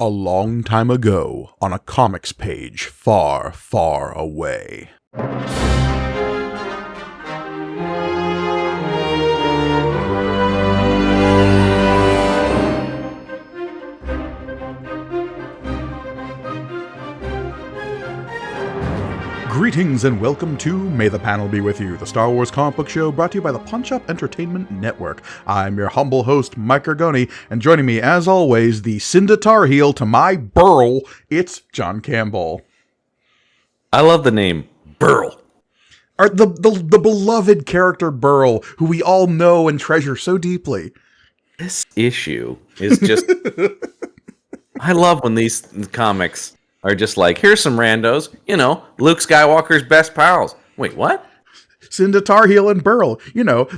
A long time ago, on a comics page far, far away. Greetings and welcome to May the Panel Be With You, the Star Wars comic book show brought to you by the Punch Up Entertainment Network. I'm your humble host, Mike Argoni, and joining me, as always, the Cinda Tar Heel to my Burl, it's John Campbell. I love the name Burl. The beloved character Burl, who we all know and treasure so deeply. This issue is just... I love when these comics are just like, here's some randos, Luke Skywalker's best pals. Wait, what? Cinda Tar Heel and Burl,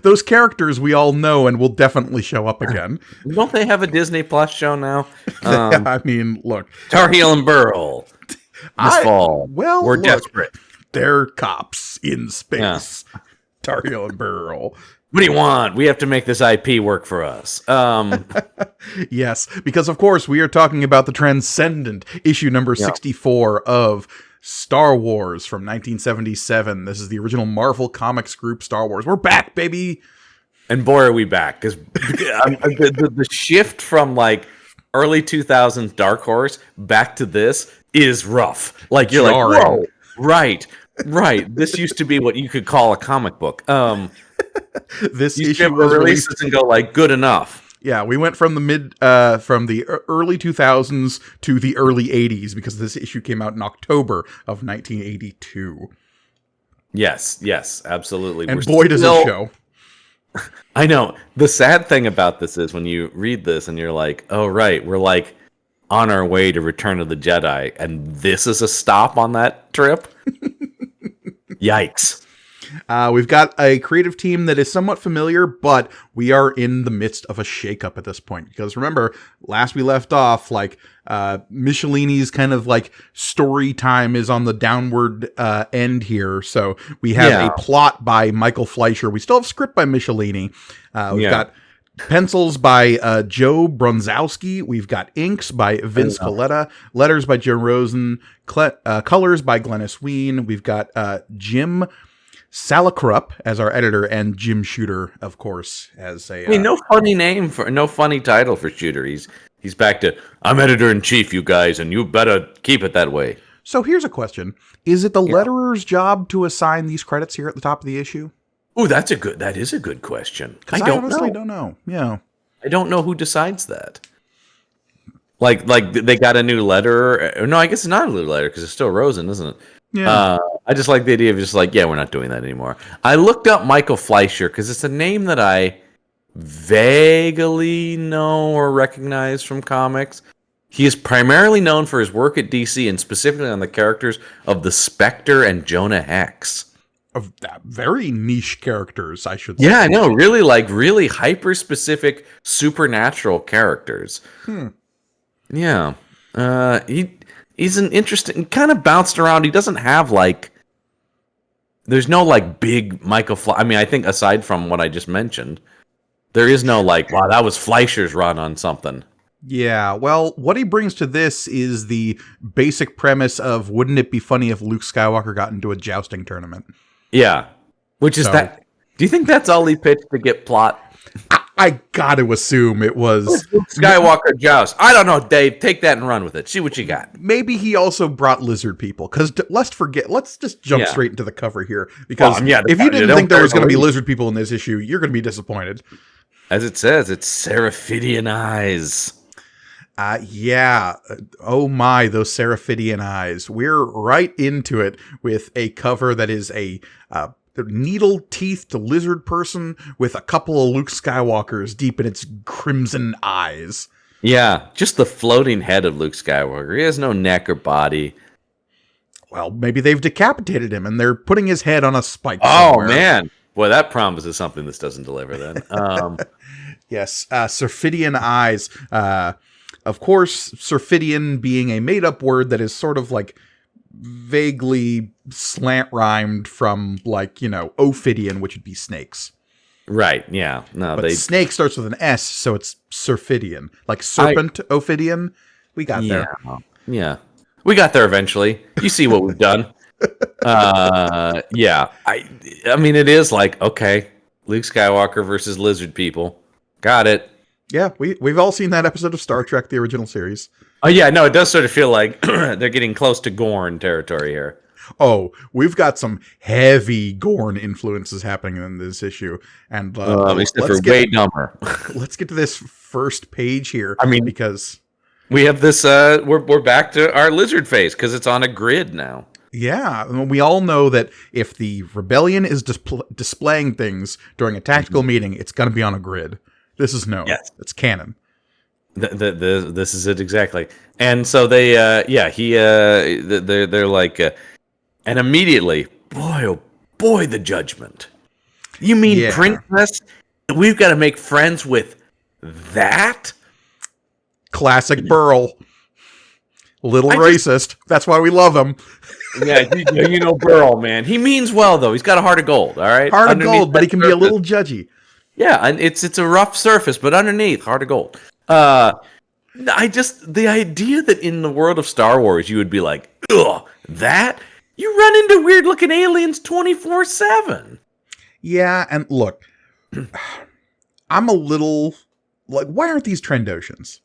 those characters we all know and will definitely show up again. Don't they have a Disney Plus show now? I mean, look. Tar Heel and Burl. This fall. Well, we're look, desperate. They're cops in space. Yeah. Tar Heel and Burl. What do you want? We have to make this IP work for us. Yes, because of course we are talking about the Transcendent issue number 64 of Star Wars from 1977. This is the original Marvel Comics group Star Wars. We're back, baby! And boy, are we back. Because the shift from like early 2000s Dark Horse back to this is rough. Like you're jarring. Like, whoa, right. This used to be what you could call a comic book. This you issue was released and go like good enough. Yeah, we went from the early 2000s to the early 80s because this issue came out in October of 1982. Yes, absolutely. And boy, does it show. I know. The sad thing about this is when you read this and you're like, oh, right, we're like on our way to Return of the Jedi, and this is a stop on that trip? Yikes. We've got a creative team that is somewhat familiar, but we are in the midst of a shakeup at this point. Because remember, last we left off, Michelini's kind of like story time is on the downward end here. So we have a plot by Michael Fleischer. We still have script by Michelini. We've got pencils by Joe Brunzowski. We've got inks by Vince Colletta. Letters by Joe Rosen. Colors by Glennis Ween. We've got Jim Salakrup as our editor, and Jim Shooter, of course, as a... no funny title for Shooter. He's back to, I'm editor-in-chief, you guys, and you better keep it that way. So here's a question. Is it the letterer's job to assign these credits here at the top of the issue? Oh, that is a good question. I honestly don't know. Yeah. I don't know who decides that. Like they got a new letter. No, I guess it's not a new letter because it's still Rosen, isn't it? Yeah. I just like the idea of just like, we're not doing that anymore. I looked up Michael Fleischer because it's a name that I vaguely know or recognize from comics. He is primarily known for his work at DC and specifically on the characters of the Spectre and Jonah Hex. Of very niche characters, I should say. Yeah, I know. Really hyper-specific supernatural characters. Yeah. He's an interesting, kind of bounced around. He doesn't have there's no big Michael I mean, I think aside from what I just mentioned, there is no wow, that was Fleischer's run on something. Yeah, well, what he brings to this is the basic premise of wouldn't it be funny if Luke Skywalker got into a jousting tournament? Yeah. Which is that, do you think that's all he pitched to get plot? I gotta assume it was Skywalker joust. I don't know, Dave. Take that and run with it. See what you got. Maybe he also brought lizard people. Because let's just jump straight into the cover here. Because if you didn't think there was going to be lizard people in this issue, you're going to be disappointed. As it says, it's Seraphidian eyes. Yeah. Oh my, those Seraphidian eyes. We're right into it with a cover that is a needle-teethed lizard person with a couple of Luke Skywalkers deep in its crimson eyes. Yeah, just the floating head of Luke Skywalker. He has no neck or body. Well, maybe they've decapitated him and they're putting his head on a spike somewhere. Man. Boy, that promises something this doesn't deliver then. Yes, Seraphidian eyes. Of course, Seraphidian being a made-up word that is sort of vaguely slant rhymed from Ophidian, which would be snakes. Right, yeah. No, but snake starts with an S, so it's Seraphidian. Like serpent Ophidian. We got there. Yeah. We got there eventually. You see what we've done. Yeah. I mean, it is like, okay, Luke Skywalker versus lizard people. Got it. Yeah, we've all seen that episode of Star Trek, the original series. Oh, yeah, no, it does sort of feel like they're getting close to Gorn territory here. Oh, we've got some heavy Gorn influences happening in this issue. And except for way dumber. Let's get to this first page here. I mean, because we have this, we're back to our lizard face because it's on a grid now. Yeah, we all know that if the rebellion is displaying things during a tactical meeting, it's going to be on a grid. This is known. Yes. It's canon. This is it exactly. And so they, they're like, and immediately, boy, oh boy, the judgment. You mean Princess? We've got to make friends with that? Classic Burl. Little racist. That's why we love him. Yeah, you know Burl, man. He means well, though. He's got a heart of gold, all right? Heart of gold, but he can be a little judgy. Yeah, and it's a rough surface, but underneath, heart of gold. The idea that in the world of Star Wars, you would be like, ugh, that? You run into weird-looking aliens 24/7. Yeah, and look, I'm a little, like, why aren't these Trandoshans?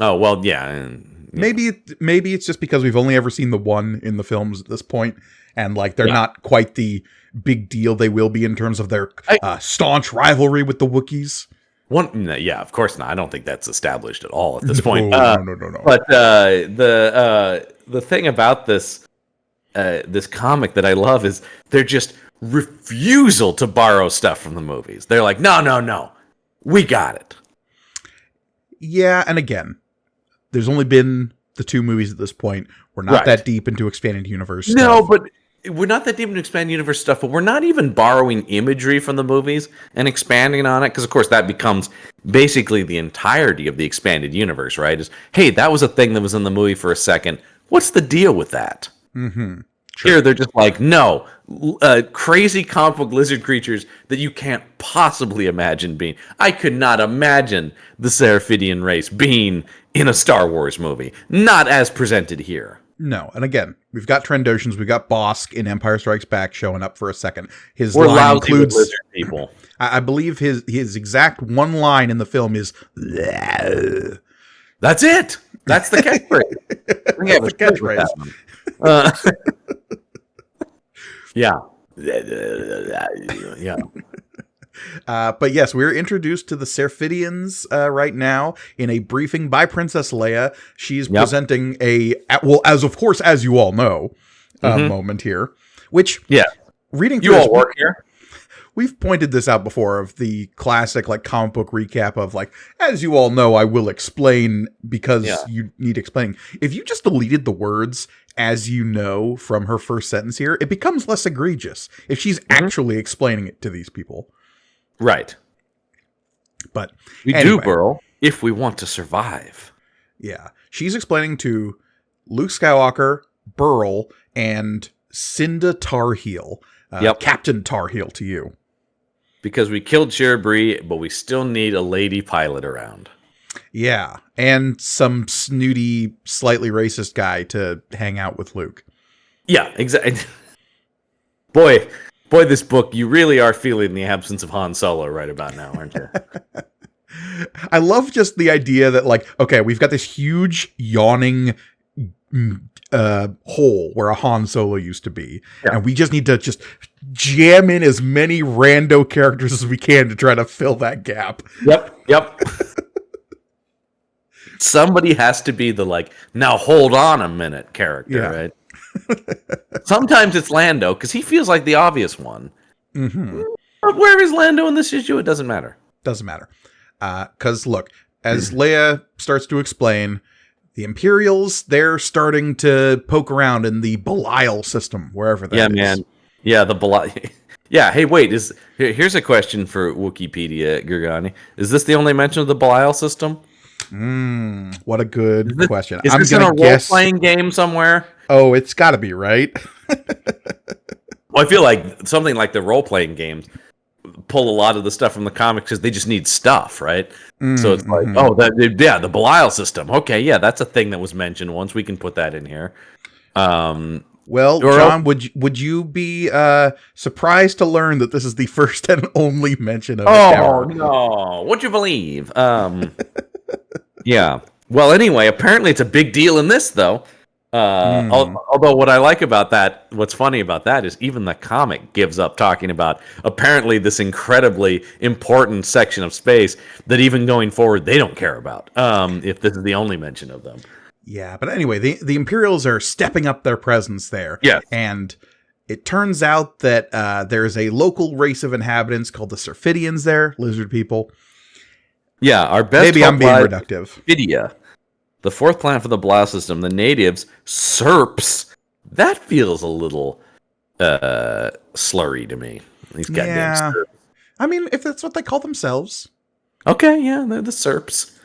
Oh, well, yeah. Maybe it's just because we've only ever seen the one in the films at this point, and like they're not quite the big deal they will be in terms of their staunch rivalry with the Wookiees. Yeah, of course not. I don't think that's established at all at this point. No. But the thing about this this comic that I love is they're just refusal to borrow stuff from the movies. They're like, no, we got it. Yeah, and again, there's only been the 2 movies at this point. We're not that deep into expanded universe stuff. No, but we're not that deep into expanded universe stuff, but we're not even borrowing imagery from the movies and expanding on it, because, of course, that becomes basically the entirety of the expanded universe, right? Is, hey, that was a thing that was in the movie for a second. What's the deal with that? Mm-hmm. Sure. Here, they're just like, no, crazy comic book lizard creatures that you can't possibly imagine being. I could not imagine the Seraphidian race being in a Star Wars movie. Not as presented here. No, and again, we've got Trandoshans, we've got Bosk in Empire Strikes Back showing up for a second. His We're line includes lizard people. I believe his exact one line in the film is "That's it. That's the catchphrase." That's the catchphrase. Yeah. But yes, we're introduced to the Seraphidians right now in a briefing by Princess Leia. She's presenting as you all know, moment here. Which, reading through you all work here. We've pointed this out before of the classic like comic book recap of like, as you all know, I will explain because you need explaining. If you just deleted the words "as you know" from her first sentence here, it becomes less egregious if she's actually explaining it to these people. Right. But we do, Burl, if we want to survive. Yeah. She's explaining to Luke Skywalker, Burl, and Cinda Tarheel. Captain Tarheel to you. Because we killed Cherubri, but we still need a lady pilot around. Yeah. And some snooty, slightly racist guy to hang out with Luke. Yeah, exactly. Boy, this book, you really are feeling the absence of Han Solo right about now, aren't you? I love just the idea that, like, okay, we've got this huge, yawning hole where a Han Solo used to be, and we just need to just jam in as many rando characters as we can to try to fill that gap. Yep. Somebody has to be the, like, now hold on a minute character, right? Sometimes it's Lando, because he feels like the obvious one. Mm-hmm. But where is Lando in this issue? It doesn't matter. Doesn't matter. Because, look, as Leia starts to explain, the Imperials, they're starting to poke around in the Belial system, wherever that is. Yeah, man. Yeah, the Belial. Yeah, hey, wait. Here's a question for Wikipedia, Gurgani. Is this the only mention of the Belial system? What a good question. Is this in a role-playing game somewhere? Oh, it's got to be, right? Well, I feel like something like the role-playing games, pull a lot of the stuff from the comics because they just need stuff, right? So it's like, Mm-hmm. the Belial system. Okay, yeah, that's a thing that was mentioned once. We can put that in here. Well, Or John, would you be surprised to learn that this is the first and only mention of it oh ever? no, would you believe? Yeah. Well, anyway, apparently it's a big deal in this, though. Although what I like about that, what's funny about that is even the comic gives up talking about apparently this incredibly important section of space that even going forward they don't care about. If this is the only mention of them. Yeah, but anyway, the Imperials are stepping up their presence there. Yes. And it turns out that there's a local race of inhabitants called the Serphidians there, lizard people. Yeah, our best. Maybe I'm being reductive. Serphidia, the fourth planet for the Blau system, the natives, Serps. That feels a little slurry to me. These goddamn Serps. I mean, if that's what they call themselves. Okay, yeah, they're the Serps.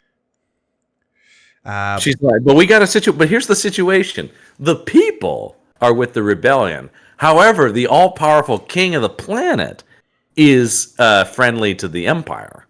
Uh, She's like, but we got a situation. But here's the situation: the people are with the rebellion. However, the all-powerful king of the planet is friendly to the Empire.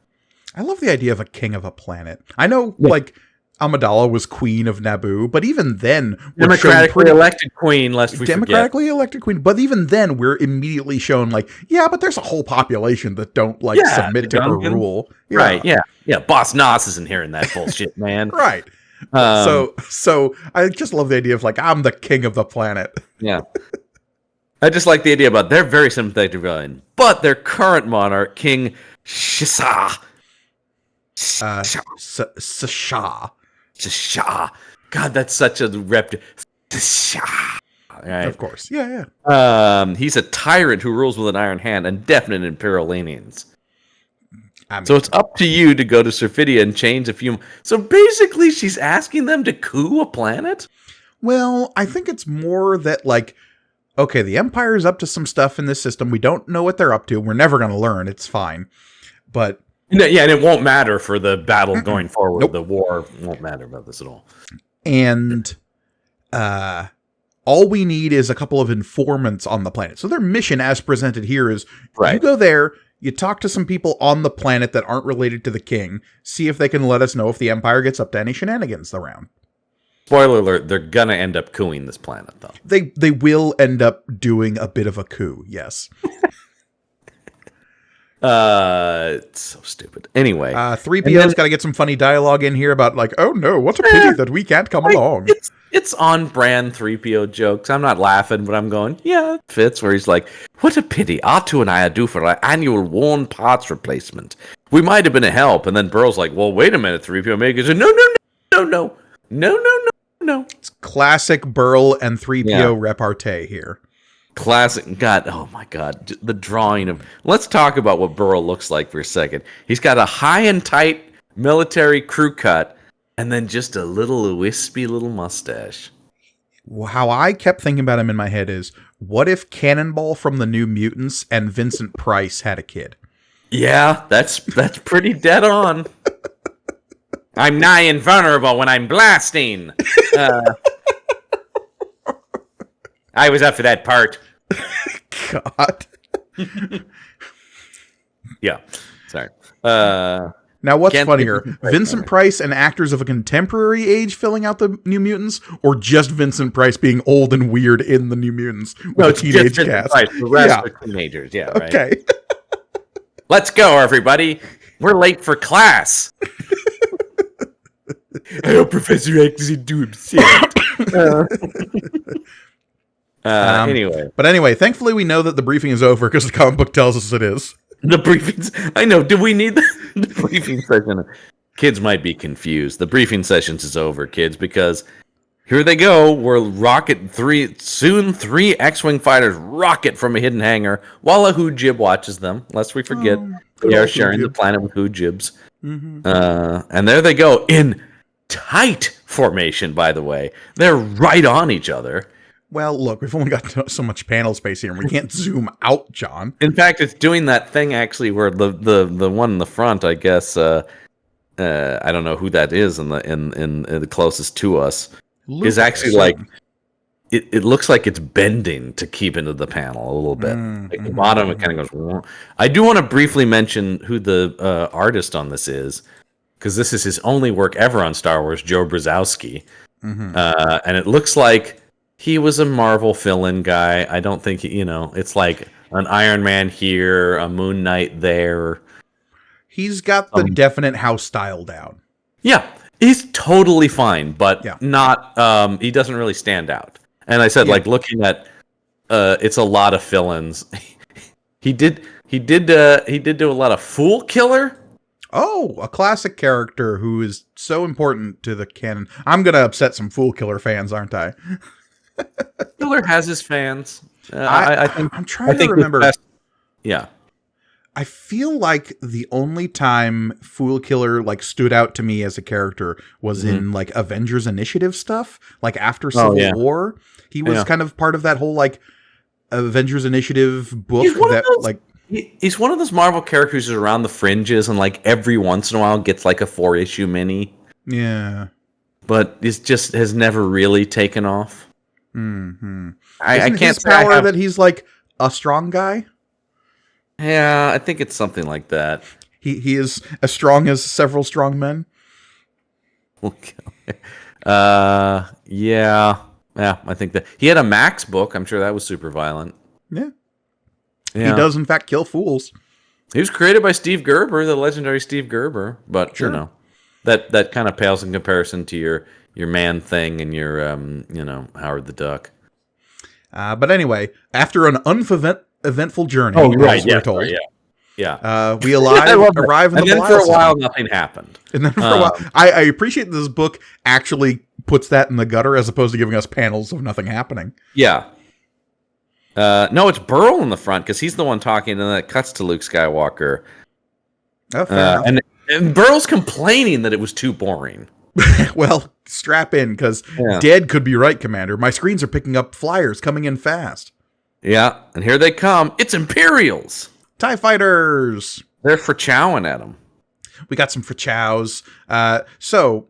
I love the idea of a king of a planet. I know, like, Amidala was queen of Naboo, but even then, we're democratically elected queen, lest we democratically elected queen. But even then, we're immediately shown, like, yeah, but there's a whole population that don't like submit to her rule. Yeah. Right? Yeah. Boss Nos isn't hearing that bullshit, man. Right. So I just love the idea of like I'm the king of the planet. Yeah. I just like the idea about they're very sympathetic to rebellion, but their current monarch, King Shisa. Sasha. God, that's such a rep. Right. Of course. Yeah. He's a tyrant who rules with an iron hand and definite imperial leanings. I mean, so it's up to you to go to Serphidia and change a few. So basically, she's asking them to coup a planet? Well, I think it's more that, like, okay, the Empire's up to some stuff in this system. We don't know what they're up to. We're never going to learn. It's fine. But... yeah, and it won't matter for the battle going forward. Nope. The war won't matter about this at all. And all we need is a couple of informants on the planet. So their mission, as presented here, is you go there... You talk to some people on the planet that aren't related to the king, see if they can let us know if the Empire gets up to any shenanigans around. Spoiler alert, they're gonna end up cooing this planet, though. They will end up doing a bit of a coup, yes. It's so stupid. Anyway. 3PO's got to get some funny dialogue in here about, like, oh no, what a pity that we can't come along. It's on brand 3PO jokes. I'm not laughing, but I'm going, yeah, it fits. Where he's like, what a pity. R2 and I are due for our annual worn parts replacement. We might have been a help. And then Burl's like, well, wait a minute, 3PO makers. No. It's classic Burl and 3PO repartee here. Classic. God, oh my God. The drawing of... Let's talk about what Burl looks like for a second. He's got a high and tight military crew cut. And then just a wispy little mustache. How I kept thinking about him in my head is, what if Cannonball from the New Mutants and Vincent Price had a kid? Yeah, that's pretty dead on. I'm nigh invulnerable when I'm blasting. I was up for that part. God. Yeah, sorry. Now, what's funnier, Vincent Price and actors of a contemporary age filling out the New Mutants, or just Vincent Price being old and weird in the New Mutants with a teenage cast? Price, the rest are teenagers, yeah, right. Okay. Let's go, everybody. We're late for class. I hope Professor X isn't too upset. Anyway, thankfully we know that the briefing is over because the comic book tells us it is. The briefings. I know. Do we need the briefing session? Kids might be confused. The briefing sessions is over, kids, because here they go. We're three X-Wing fighters rocket from a hidden hangar while a Hoojib watches them. Lest we forget, they are sharing the planet with Hoojibs. Mm-hmm. And there they go in tight formation, by the way. They're right on each other. Well, look, we've only got so much panel space here, and we can't zoom out, John. In fact, it's doing that thing, actually, where the one in the front, I guess, I don't know who that is in the closest to us, is actually like, it looks like it's bending to keep into the panel a little bit. Like the bottom, it kind of goes. "Wah." I do want to briefly mention who the artist on this is, because this is his only work ever on Star Wars, Joe Brzezowski. And it looks like he was a Marvel fill-in guy. I don't think it's like an Iron Man here, a Moon Knight there. He's got the definite house style down. Yeah, he's totally fine, but Yeah. not. He doesn't really stand out. And I said, like, looking at, it's a lot of fill-ins. He did do a lot of Fool Killer. Oh, a classic character who is so important to the canon. I'm gonna upset some Fool Killer fans, aren't I? Killer has his fans. I'm trying to remember. Yeah. I feel like the only time Fool Killer like stood out to me as a character was in like Avengers Initiative stuff, like after Civil War. He was kind of part of that whole like Avengers Initiative book that like he's one of those Marvel characters who's around the fringes and like every once in a while gets like a 4-issue mini. Yeah. But it just has never really taken off. Mm-hmm. I can't his say power that he's like a strong guy. Yeah, I think it's something like that. He is as strong as several strong men. Okay. Yeah, I think that he had a Max book. I'm sure that was super violent. Yeah. He does in fact kill fools. He was created by Steve Gerber, the legendary Steve Gerber, but that kind of pales in comparison to your Man Thing and your Howard the Duck. But anyway, after an uneventful journey, we're told. Right, yeah. We arrive in the and then for a while, nothing happened. And then for a while, I appreciate that this book actually puts that in the gutter as opposed to giving us panels of nothing happening. Yeah. No, it's Burl in the front because he's the one talking, and then it cuts to Luke Skywalker. Oh, fair enough. And Burl's complaining that it was too boring. Well, strap in, because Dead could be right, Commander. My screens are picking up flyers coming in fast. Yeah, and here they come. It's Imperials. TIE fighters. They're for chowing at them. We got some for chows. So,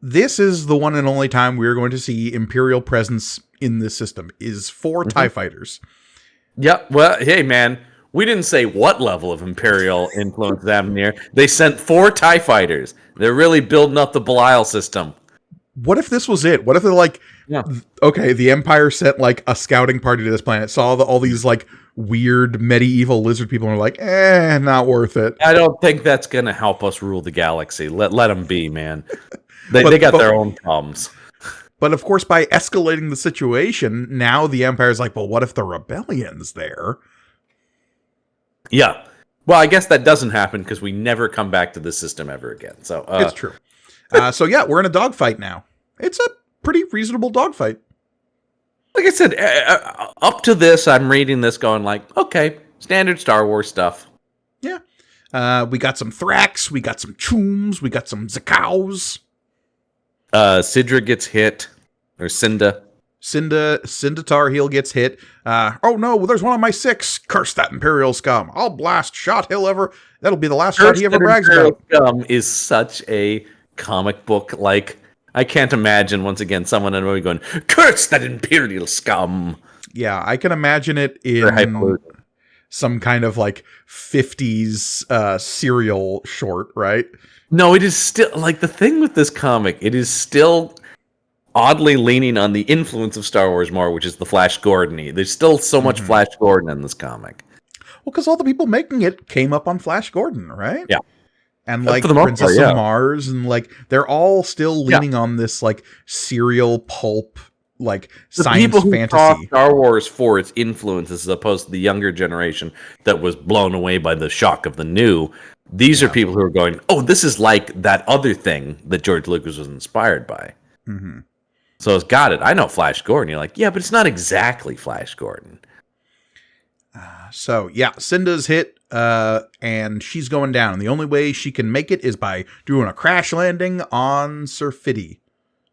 this is the one and only time we're going to see Imperial presence in this system, is 4 TIE fighters. Yeah, well, hey, man. We didn't say what level of Imperial influence they have in here. They sent 4 TIE fighters. They're really building up the Belial system. What if this was it? What if they're like, okay, the Empire sent like a scouting party to this planet, saw all these like weird medieval lizard people, and were like, not worth it. I don't think that's going to help us rule the galaxy. Let them be, man. They got their own problems. But of course, by escalating the situation, now the Empire's like, well, what if the rebellion's there? Yeah. Well, I guess that doesn't happen because we never come back to this system ever again. So it's true. So yeah, we're in a dogfight now. It's a pretty reasonable dogfight. Like I said, up to this, I'm reading this going like, okay, standard Star Wars stuff. Yeah. We got some Thrax, we got some Chooms, we got some Zakaus. Sidra gets hit. Or Cinda. Cinda Tarheel gets hit. Oh no, there's one on my 6. Curse that Imperial scum. I'll blast shot he'll ever. That'll be the last shot he ever brags about. Scum is such a comic book. Like, I can't imagine once again someone in a movie going, "Curse that Imperial scum." Yeah, I can imagine it in some kind of like 50s serial short, right? No, it is still like the thing with this comic. It is still oddly leaning on the influence of Star Wars more, which is the Flash Gordon-y. There's still so much Flash Gordon in this comic. Well, because all the people making it came up on Flash Gordon, right? Yeah. And like Princess of Mars, and like they're all still leaning on this like serial pulp, like the science people who fantasy. Saw Star Wars for its influences, as opposed to the younger generation that was blown away by the shock of the new. These are people who are going, "Oh, this is like that other thing that George Lucas was inspired by." Mm-hmm. So it's got it. I know Flash Gordon. You're like, yeah, but it's not exactly Flash Gordon. So yeah, Cinda's hit, and she's going down. And the only way she can make it is by doing a crash landing on Surfiti.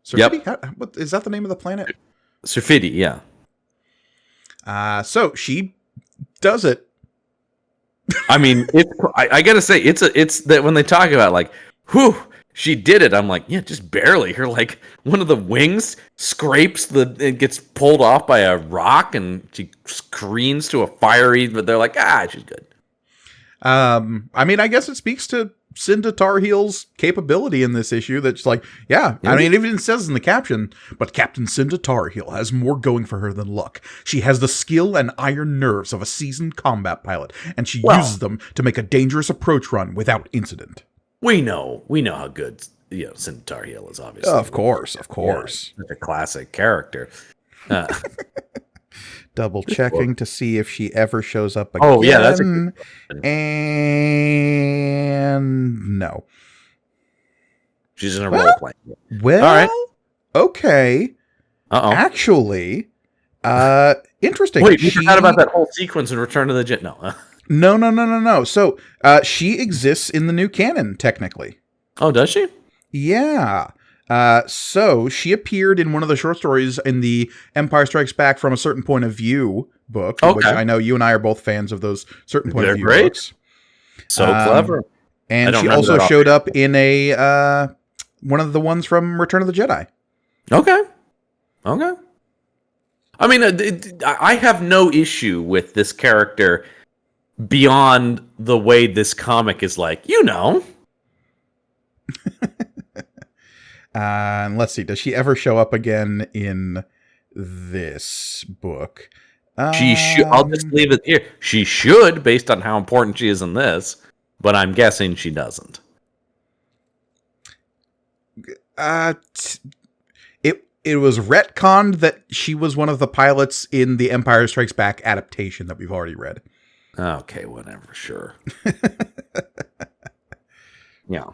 Surfiti? Yep. What is that the name of the planet? Surfiti, yeah. So she does it. I mean, I gotta say, it's that when they talk about like, whew, she did it. I'm like, yeah, just barely. Her like one of the wings scrapes it gets pulled off by a rock, and she careens to a fiery. But they're like, she's good. I mean, I guess it speaks to Cinda Tarheel's capability in this issue. That's like, I mean, it even says in the caption, but Captain Cinda Tarheel has more going for her than luck. She has the skill and iron nerves of a seasoned combat pilot, and she uses them to make a dangerous approach run without incident. We know how good Cinda Tarheel is. Obviously, of course. Such a classic character. Double checking to see if she ever shows up again. Oh yeah, that's a good question. And no, she's in a role playing. Well, all right, okay. Actually, interesting. Wait, you forgot about that whole sequence in Return of the Jedi. No. So, she exists in the new canon, technically. Oh, does she? Yeah. So she appeared in one of the short stories in the Empire Strikes Back from a Certain Point of View book, which I know you and I are both fans of those Certain Point of View books. So clever. And she also showed up in a one of the ones from Return of the Jedi. Okay. I mean, I have no issue with this character beyond the way this comic is like, And let's see, does she ever show up again in this book? She should. I'll just leave it here. She should, based on how important she is in this, but I'm guessing she doesn't. It was retconned that she was one of the pilots in the Empire Strikes Back adaptation that we've already read. Okay, whatever, sure. Yeah.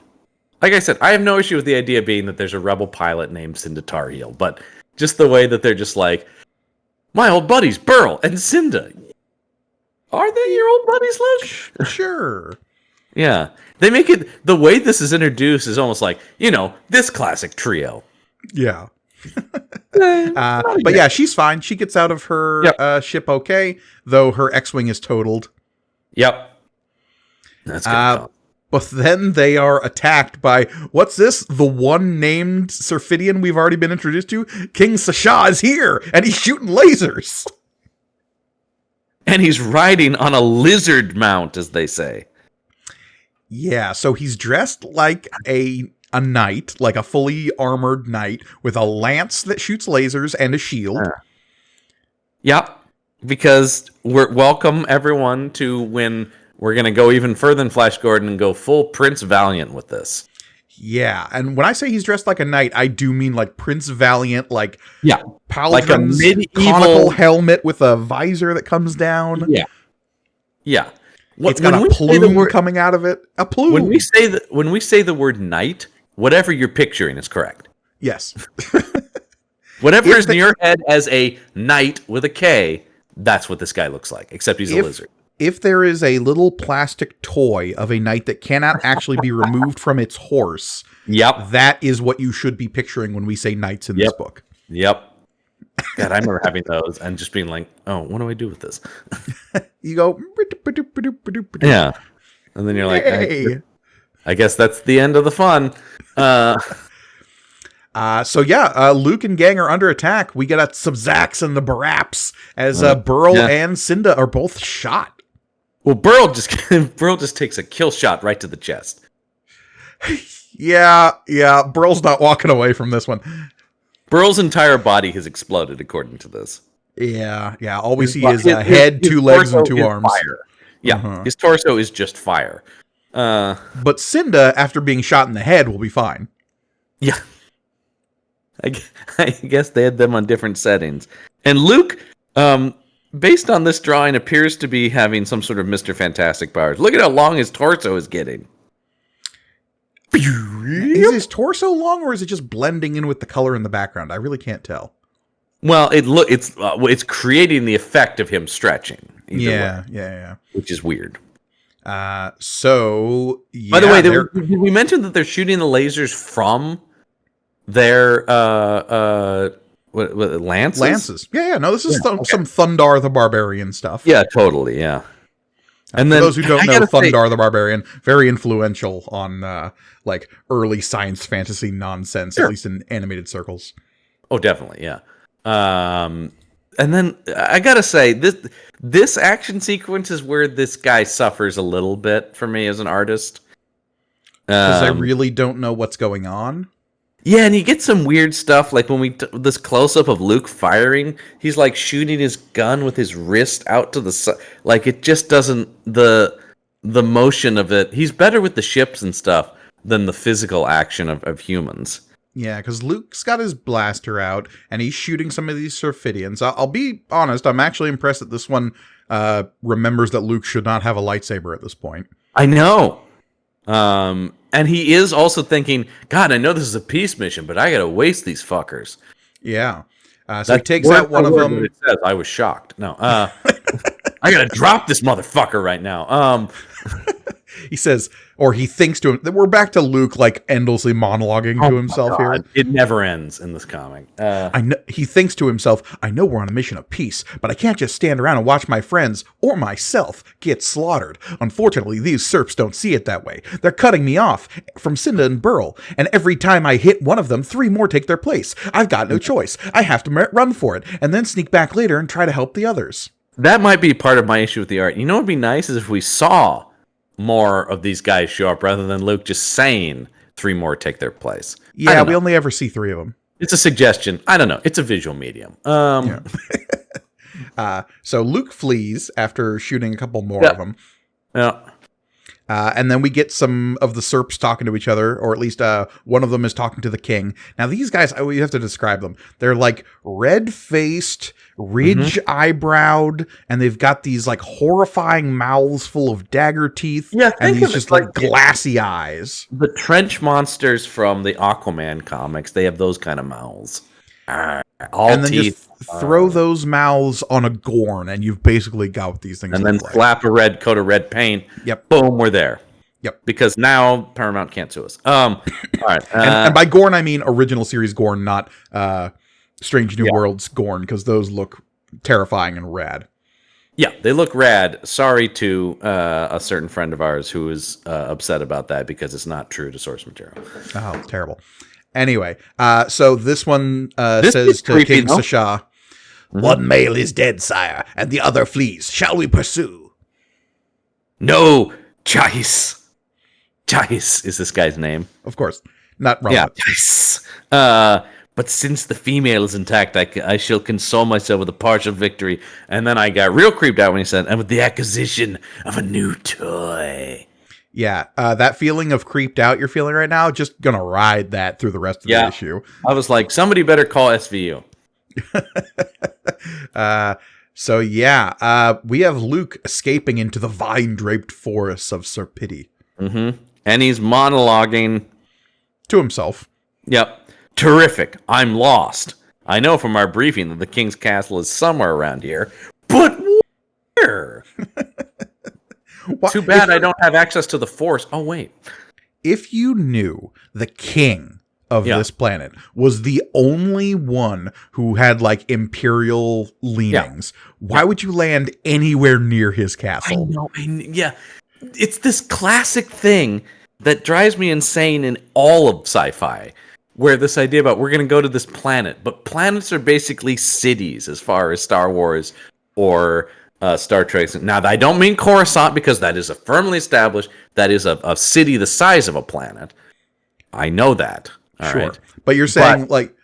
Like I said, I have no issue with the idea being that there's a rebel pilot named Cinda Tarheel, but just the way that they're just like, my old buddies, Burl and Cinda. Are they your old buddies, Luke? Sure. Yeah. They make it, the way this is introduced is almost like, this classic trio. Yeah. But yeah, she's fine. She gets out of her ship okay, though her X-Wing is totaled. Yep. That's good. But then they are attacked by, what's this? The one named Serphidian we've already been introduced to? King Sasha is here, and he's shooting lasers. And he's riding on a lizard mount, as they say. Yeah, so he's dressed like a knight, like a fully armored knight, with a lance that shoots lasers and a shield. Yep, because we're welcome everyone to when we're going to go even further than Flash Gordon and go full Prince Valiant with this. Yeah, and when I say he's dressed like a knight, I do mean like Prince Valiant, like Paladin's like a medieval conical helmet with a visor that comes down. Yeah. It's got a plume coming out of it. A plume. When we say the word knight, whatever you're picturing is correct. Yes. Whatever is in your head as a knight with a K, that's what this guy looks like, except he's a lizard. If there is a little plastic toy of a knight that cannot actually be removed from its horse, that is what you should be picturing when we say knights in this book. Yep. God, I remember having those and just being like, oh, what do I do with this? You go, yeah. And then you're like, hey. I guess that's the end of the fun. Luke and gang are under attack. We get some Zax and the Baraps as Burl and Cinda are both shot. Well, Burl just takes a kill shot right to the chest. Yeah, Burl's not walking away from this one. Burl's entire body has exploded, according to this. Yeah. All we see is a head, two legs, and two arms. Fire. Yeah, his torso is just fire. But Cinda, after being shot in the head, will be fine. Yeah. I guess they had them on different settings. And Luke, based on this drawing, appears to be having some sort of Mr. Fantastic powers. Look at how long his torso is getting. Is his torso long, or is it just blending in with the color in the background? I really can't tell. Well, it's creating the effect of him stretching. Yeah. Which is weird. By the way, did we mention that they're shooting the lasers from their lances? Lances. Yeah. No, this is some Thundar the Barbarian stuff. Yeah, totally. Yeah. And For then those who don't I know, gotta say- Thundar the Barbarian, very influential on like early science fantasy nonsense, Sure. at least in animated circles. Oh, definitely, yeah. And then I gotta say this action sequence is where this guy suffers a little bit for me as an artist. Because I really don't know what's going on. Yeah, and you get some weird stuff like when this close up of Luke firing, he's like shooting his gun with his wrist out to the side. Like it just doesn't the motion of it. He's better with the ships and stuff than the physical action of humans. Yeah, because Luke's got his blaster out, and he's shooting some of these Serphidians. I'll be honest, I'm actually impressed that this one remembers that Luke should not have a lightsaber at this point. I know. And he is also thinking, God, I know this is a peace mission, but I gotta waste these fuckers. Yeah. So he takes out one of them. It says, I was shocked. No. I gotta drop this motherfucker right now. He says, or he thinks to him, we're back to Luke like endlessly monologuing to himself here. It never ends in this comic. I know, he thinks to himself, I know we're on a mission of peace, but I can't just stand around and watch my friends or myself get slaughtered. Unfortunately, these Serps don't see it that way. They're cutting me off from Cinda and Burl, and every time I hit one of them, 3 more take their place. I've got no choice. I have to run for it, and then sneak back later and try to help the others. That might be part of my issue with the art. You know what would be nice is if we saw more of these guys show up rather than Luke just saying 3 more take their place. Yeah, we only ever see 3 of them. It's a suggestion. I don't know. It's a visual medium. Yeah. So Luke flees after shooting a couple more of them. Yeah. And then we get some of the Serps talking to each other, or at least one of them is talking to the king. Now, these guys, you have to describe them. They're like red-faced, ridge-eyebrowed, and they've got these like horrifying mouths full of dagger teeth, and these just like glassy eyes. The trench monsters from the Aquaman comics, they have those kind of mouths. All and then teeth. just throw those mouths on a Gorn, and you've basically got what these things And look then like. slap a red coat of red paint. Yep. Boom, we're there. Yep. Because now Paramount can't sue us. All right. And by Gorn, I mean original series Gorn, not Strange New Worlds Gorn, because those look terrifying and rad. Yeah, they look rad. Sorry to a certain friend of ours who is upset about that because it's not true to source material. Oh, it's terrible. Anyway, so this one This says is to creepy, King though. Sasha, "One male is dead, sire, and the other flees. Shall we pursue?" No, Chais. Chais is this guy's name. Of course, not wrong. Yeah, Chais. But since the female is intact, I shall console myself with a partial victory. And then I got real creeped out when he said, and with the acquisition of a new toy. Yeah, that feeling of creeped out you're feeling right now, just gonna ride that through the rest of the issue. I was like, somebody better call SVU. So yeah, we have Luke escaping into the vine-draped forests of Serpidi. Mm-hmm. And he's monologuing. To himself. Yep. Terrific. I'm lost. I know from our briefing that the king's castle is somewhere around here, but where? Too bad I don't have access to the Force. Oh, wait. If you knew the king of this planet was the only one who had like imperial leanings, why would you land anywhere near his castle? I know. Yeah. It's this classic thing that drives me insane in all of sci-fi, where this idea about we're going to go to this planet, but planets are basically cities as far as Star Wars or Star Trek. Now, I don't mean Coruscant because that is a firmly established, that is a city the size of a planet. I know that. All Sure. right. But you're saying like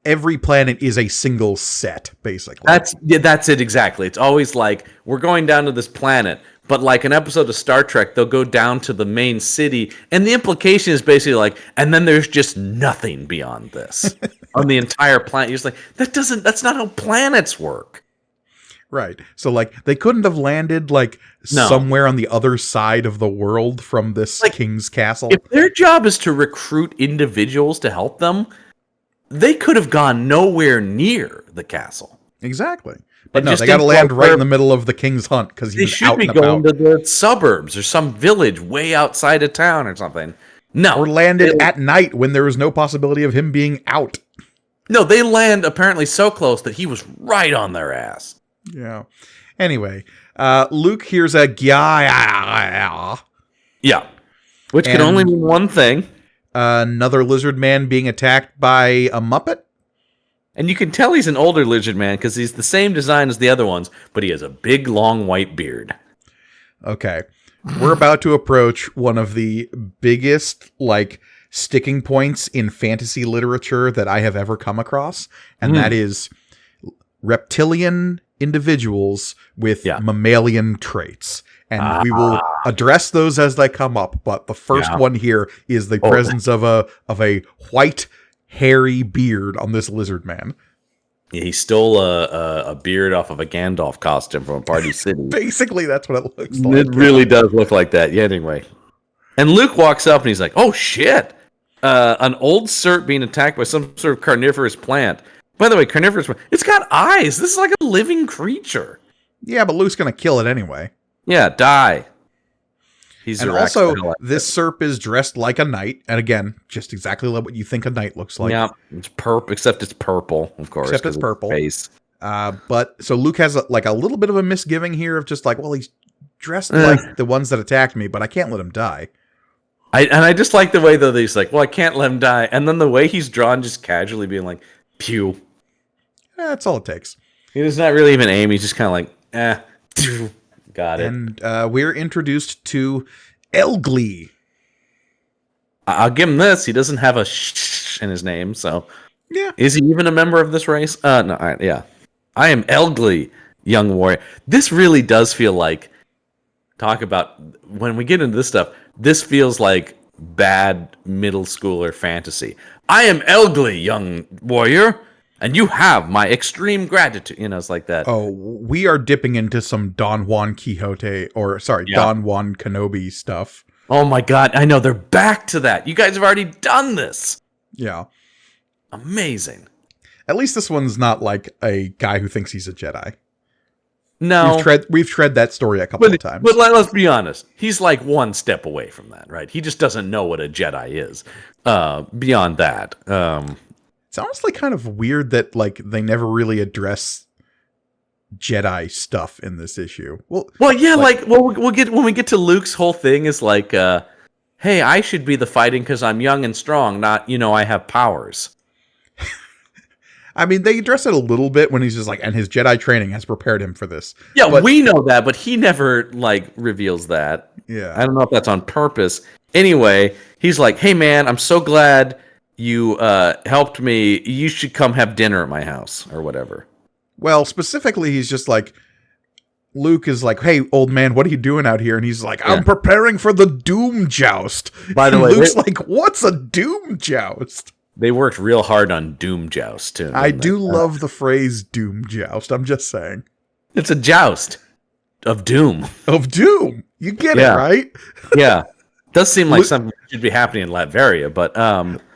every planet is a single set, basically. That's it exactly. It's always like we're going down to this planet, but like an episode of Star Trek, they'll go down to the main city, and the implication is basically like, and then there's just nothing beyond this on the entire planet. You're just like, that's not how planets work. Right. So like they couldn't have landed like somewhere on the other side of the world from this king's castle. If their job is to recruit individuals to help them, they could have gone nowhere near the castle. Exactly. But no, just they got to land right in the middle of the king's hunt because they he's should out be and going about. to the suburbs or some village way outside of town or something. No, Or landed at night when there was no possibility of him being out. No, they land apparently so close that he was right on their ass. Yeah. Anyway, Luke hears a gya. Yeah. Which can And- only mean one thing. Another lizard man being attacked by a Muppet. And you can tell he's an older lizard man because he's the same design as the other ones, but he has a big, long white beard. Okay. We're about to approach one of the biggest, like, sticking points in fantasy literature that I have ever come across, and that is reptilian individuals with mammalian traits. And we will address those as they come up, but the first one here is the presence of a white, hairy beard on this lizard man. Yeah, he stole a beard off of a Gandalf costume from a Party City. Basically, that's what it looks like. It really does look like that. Yeah, anyway. And Luke walks up and he's like, oh, shit. An old Cert being attacked by some sort of carnivorous plant. By the way, carnivorous plant, it's got eyes. This is like a living creature. Yeah, but Luke's going to kill it anyway. Yeah, die. He's and also, this Serp is dressed like a knight. And again, just exactly like what you think a knight looks like. Yeah, it's except it's purple, of course. Except it's purple. Face. But so Luke has a little bit of a misgiving here of just like, well, he's dressed like the ones that attacked me, but I can't let him die. I just like the way, though, that he's like, well, I can't let him die. And then the way he's drawn, just casually being like, pew. That's all it takes. He does not really even aim. He's just kind of like, pew. Got it. And we're introduced to Elglee. I'll give him this. He doesn't have a sh in his name, so yeah. Is he even a member of this race? No. I am Elglee, young warrior. This really does feel like, talk about when we get into this stuff. This feels like bad middle schooler fantasy. I am Elglee, young warrior. And you have my extreme gratitude. You know, it's like that. Oh, we are dipping into some Don Juan Quixote, Don Juan Kenobi stuff. Oh my God. I know. They're back to that. You guys have already done this. Yeah. Amazing. At least this one's not like a guy who thinks he's a Jedi. No. We've tread that story a couple of times. But let's be honest. He's like one step away from that, right? He just doesn't know what a Jedi is. Beyond that. It's honestly kind of weird that like they never really address Jedi stuff in this issue. Well, yeah, we'll get when we get to Luke's whole thing is like, hey, I should be the fighting because I'm young and strong, not I have powers. I mean, they address it a little bit when he's just like, and his Jedi training has prepared him for this. Yeah, but we know that, but he never like reveals that. Yeah, I don't know if that's on purpose. Anyway, he's like, hey man, I'm so glad you helped me. You should come have dinner at my house or whatever. Well, specifically, he's just like, Luke is like, hey, old man, what are you doing out here? And he's like, I'm preparing for the Doom Joust. By the way, Luke's like, what's a Doom Joust? They worked real hard on Doom Joust, too. I do love the phrase Doom Joust. I'm just saying. It's a joust of doom. Of doom. You get it, right? Yeah. Does seem like something should be happening in Latveria, but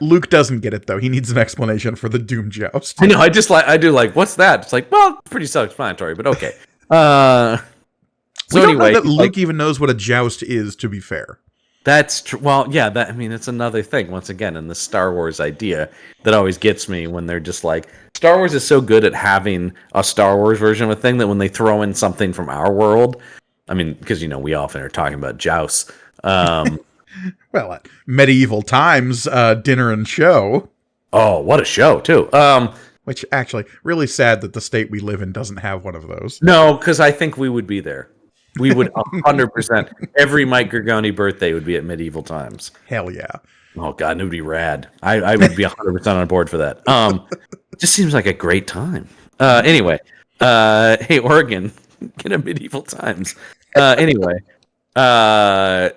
Luke doesn't get it though. He needs an explanation for the Doom Joust. I know. I do like what's that? It's like, well, pretty self-explanatory, but okay. So we don't know that Luke even knows what a joust is. To be fair, that's true. Well, yeah. It's another thing. Once again, in the Star Wars idea that always gets me when they're just like, Star Wars is so good at having a Star Wars version of a thing that when they throw in something from our world, I mean, because we often are talking about jousts. Well, at medieval times, dinner and show. Oh, what a show, too. Which, actually, really sad that the state we live in doesn't have one of those. No, because I think we would be there. We would 100%. Every Mike Gargoni birthday would be at medieval times. Hell yeah. Oh, God, it would be rad. I would be 100% on board for that. Just seems like a great time. Anyway, hey, Oregon, get a medieval times. Anyway.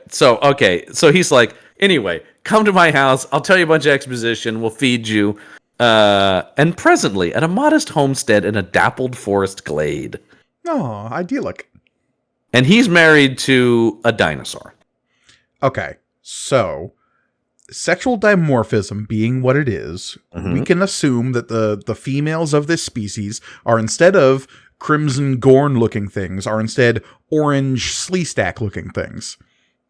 So he's like, anyway, come to my house. I'll tell you a bunch of exposition. We'll feed you. And presently at a modest homestead in a dappled forest glade. Oh, idyllic. And he's married to a dinosaur. Okay, so sexual dimorphism being what it is, we can assume that the females of this species are, instead of crimson Gorn looking things, are instead orange Sleestack looking things.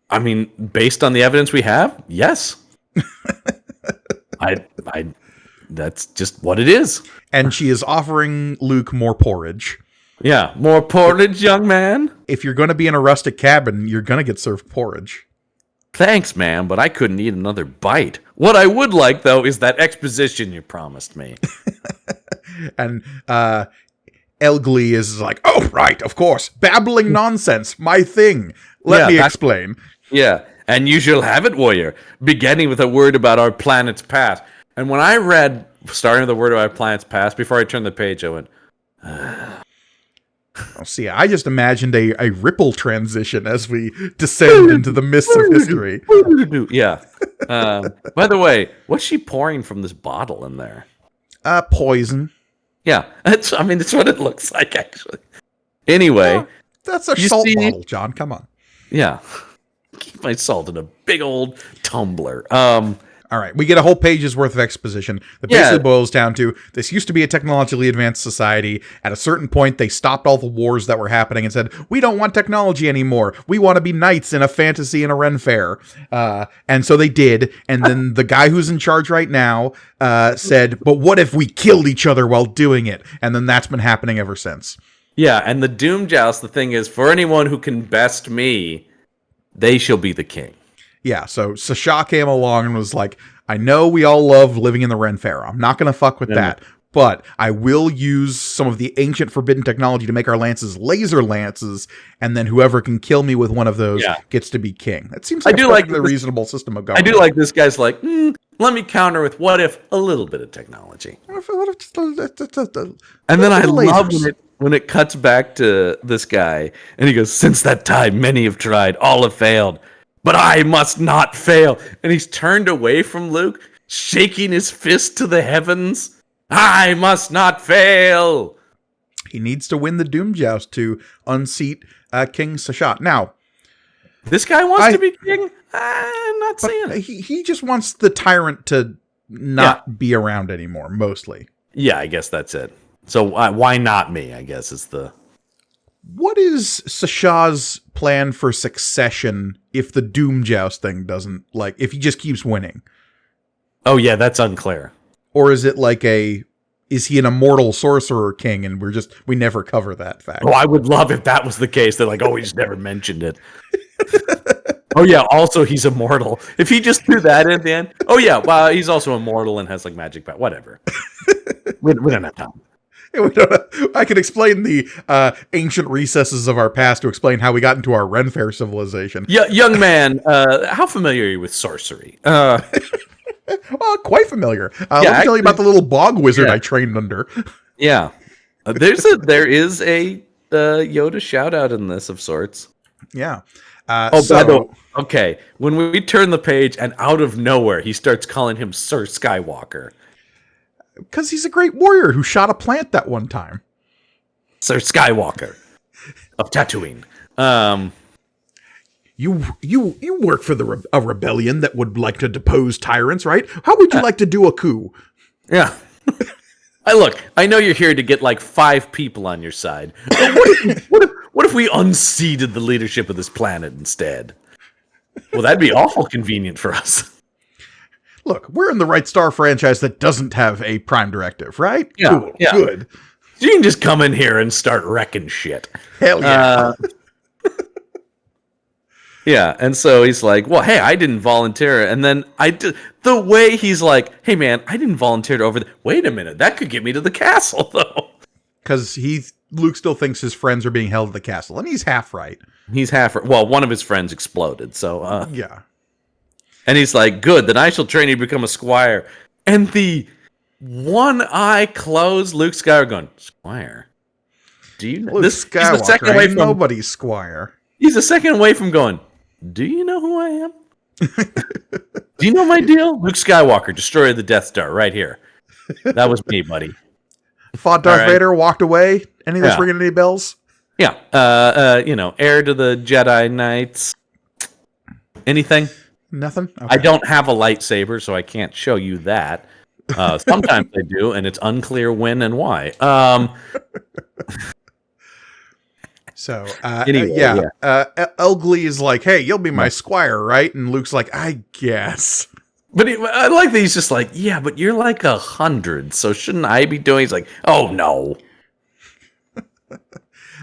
I mean, based on the evidence we have, yes. I that's just what it is. And she is offering Luke more porridge. Yeah, more porridge, young man. If you're going to be in a rustic cabin, you're going to get served porridge. Thanks, man, but I couldn't eat another bite. What I would like, though, is that exposition you promised me. And Elglee is like, oh, right, of course. Babbling nonsense, my thing. Let me explain. Yeah, and you shall have it, warrior, beginning with a word about our planet's past. And when I read, starting with a word about our planet's past, before I turned the page, I went, Oh, see, I just imagined a ripple transition as we descend into the mists of history. Yeah. By the way, what's she pouring from this bottle in there? Poison. Yeah, it's what it looks like, actually. Anyway. That's a salt bottle, John. Come on. Yeah. Keep my salt in a big old tumbler. All right, we get a whole page's worth of exposition that basically boils down to this used to be a technologically advanced society. At a certain point, they stopped all the wars that were happening and said, we don't want technology anymore. We want to be knights in a fantasy and a Ren fair. And so they did. And then the guy who's in charge right now said, but what if we killed each other while doing it? And then that's been happening ever since. Yeah, and the Doom Joust, the thing is, for anyone who can best me, they shall be the king. Yeah, so Sasha came along and was like, I know we all love living in the Ren Fair. I'm not going to fuck with that. But I will use some of the ancient forbidden technology to make our lances laser lances, and then whoever can kill me with one of those gets to be king. That seems like a reasonable system of government. I do like this guy's like, let me counter with what if a little bit of technology. What if just and then I love when it cuts back to this guy, and he goes, since that time, many have tried, all have failed. But I must not fail. And he's turned away from Luke, shaking his fist to the heavens. I must not fail. He needs to win the Doom Joust to unseat King Sasha. Now, this guy wants to be king? I'm not seeing it. He just wants the tyrant to not be around anymore, mostly. Yeah, I guess that's it. So why not me, I guess, is the... What is Sasha's plan for succession if the Doom Joust thing doesn't, like, if he just keeps winning? Oh, yeah, that's unclear. Or is it like is he an immortal sorcerer king and we never cover that fact? Oh, I would love if that was the case. They're like, oh, we just never mentioned it. Oh, yeah, also he's immortal. If he just threw that in the end. Oh, yeah, well, he's also immortal and has, like, magic power. Whatever. we don't have time. I could explain the ancient recesses of our past to explain how we got into our Ren Fair civilization. Yeah, young man, how familiar are you with sorcery? Well, quite familiar. Let me tell you about the little bog wizard I trained under. Yeah, there is a Yoda shout out in this of sorts. Yeah. By the way, okay. When we turn the page and out of nowhere he starts calling him Sir Skywalker. Because he's a great warrior who shot a plant that one time. Sir Skywalker of Tatooine. You work for a rebellion that would like to depose tyrants, right? How would you like to do a coup? Yeah. I know you're here to get like 5 people on your side. What if we unseated the leadership of this planet instead? Well, that'd be awful convenient for us. Look, we're in the Right Star franchise that doesn't have a prime directive, right? Yeah, cool, yeah. Good. You can just come in here and start wrecking shit. Hell yeah. Yeah, and so he's like, well, hey, I didn't volunteer. And then the way he's like, hey, man, I didn't volunteer to over there. Wait a minute, that could get me to the castle, though. Because Luke still thinks his friends are being held at the castle, and he's half right. He's half right. Well, one of his friends exploded, so... yeah. And he's like, good, then I shall train you to become a squire. And the one eye closed, Luke Skywalker going, Squire? Do you know? Luke Skywalker, he's a second away from nobody's squire. He's a second away from going, do you know who I am? Do you know my deal? Luke Skywalker, destroyer of the Death Star, right here. That was me, buddy. Fought Darth Vader, walked away. Any of this ringing any bells? Yeah. Heir to the Jedi Knights. Anything? Nothing? Okay. I don't have a lightsaber, so I can't show you that. Sometimes I do, and it's unclear when and why. So, anyway, Elglee is like, hey, you'll be my squire, right? And Luke's like, I guess. But I like that he's just like, yeah, but you're like 100, so shouldn't I be doing? He's like, oh, no.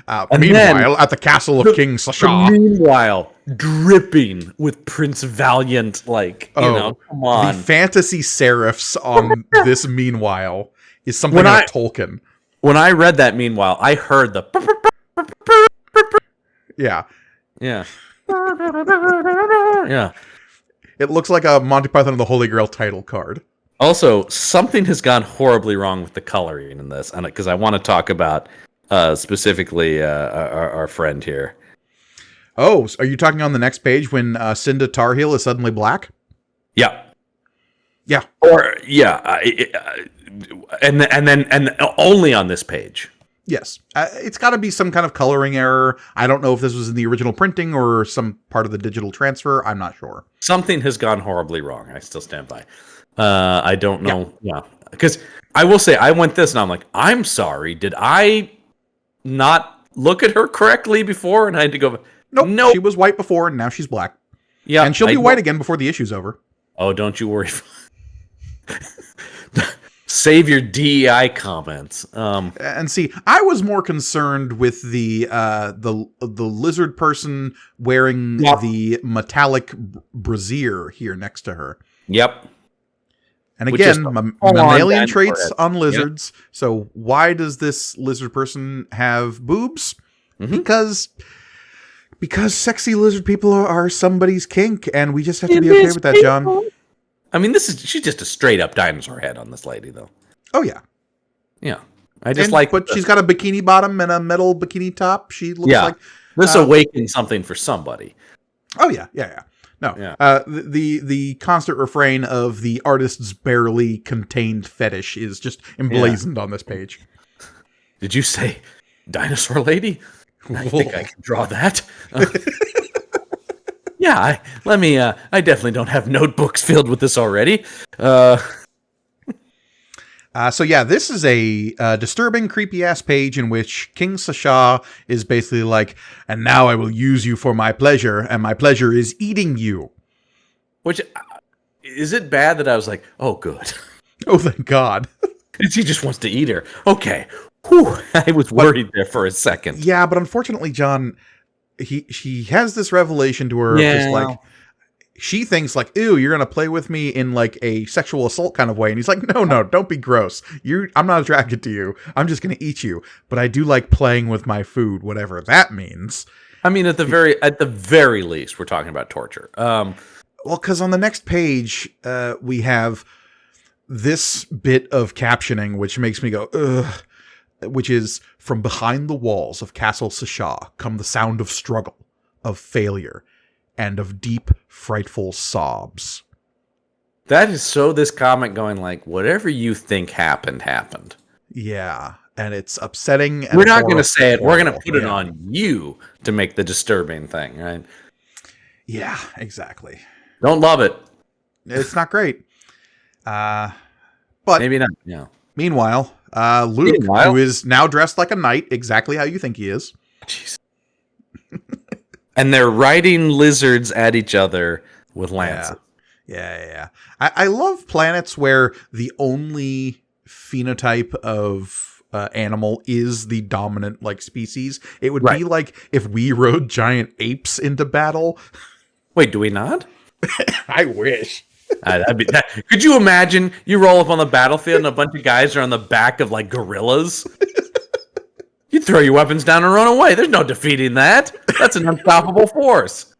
Meanwhile, at the castle of King Sasha. Meanwhile, dripping with Prince Valiant, come on. The fantasy serifs on this Meanwhile is something of Tolkien. When I read that Meanwhile, I heard the... Yeah. Yeah. Yeah. It looks like a Monty Python and the Holy Grail title card. Also, something has gone horribly wrong with the coloring in this, and because I want to talk about specifically our friend here. Oh, are you talking on the next page when Cinda Tarheel is suddenly black? Yeah. Yeah. Or yeah, and only on this page. Yes. It's got to be some kind of coloring error. I don't know if this was in the original printing or some part of the digital transfer. I'm not sure. Something has gone horribly wrong. I still stand by. I don't know. Yeah. Because I will say, I went this and I'm like, I'm sorry. Did I not look at her correctly before? And I had to go, Nope. She was white before and now she's black. Yeah. And she'll be white again before the issue's over. Oh, don't you worry. Save your DEI comments. And see, I was more concerned with the lizard person wearing the metallic brassiere here next to her. Yep. And again, mammalian traits on lizards. Yep. So why does this lizard person have boobs? Mm-hmm. Because sexy lizard people are somebody's kink, and we just have to be okay with that, John. I mean, she's just a straight up dinosaur head on this lady, though. Oh yeah, yeah. But she's got a bikini bottom and a metal bikini top. She looks like this awakened something for somebody. Oh yeah. No, the constant refrain of the artist's barely contained fetish is just emblazoned on this page. Did you say dinosaur lady? I think I can draw that. Yeah, I definitely don't have notebooks filled with this already. So yeah, this is a disturbing, creepy-ass page in which King Sasha is basically like, and now I will use you for my pleasure, and my pleasure is eating you. Which, is it bad that I was like, oh, good. Oh, thank God. He just wants to eat her. Okay. Whew, I was worried there for a second. Yeah, but unfortunately, John, he has this revelation to her. Yeah. Just like, she thinks like, ew, you're going to play with me in like a sexual assault kind of way. And he's like, no, don't be gross. I'm not attracted to you. I'm just going to eat you. But I do like playing with my food, whatever that means. I mean, at the very least, we're talking about torture. Well, because on the next page, we have this bit of captioning, which makes me go, ugh, which is, from behind the walls of Castle Sasha come the sound of struggle, of failure, and of deep, frightful sobs. That is so this comic going like, whatever you think happened. Yeah, and it's upsetting. And we're not going to say it. We're going to put it on you to make the disturbing thing, right? Yeah, exactly. Don't love it. It's not great. But maybe not. Yeah. Meanwhile, Luke, who is now dressed like a knight, exactly how you think he is. Jeez. And they're riding lizards at each other with lances. Yeah. I love planets where the only phenotype of animal is the dominant like species. It would be like if we rode giant apes into battle. Wait, do we not? I wish. Could you imagine you roll up on the battlefield and a bunch of guys are on the back of like gorillas? You throw your weapons down and run away. There's no defeating that. That's an unstoppable force.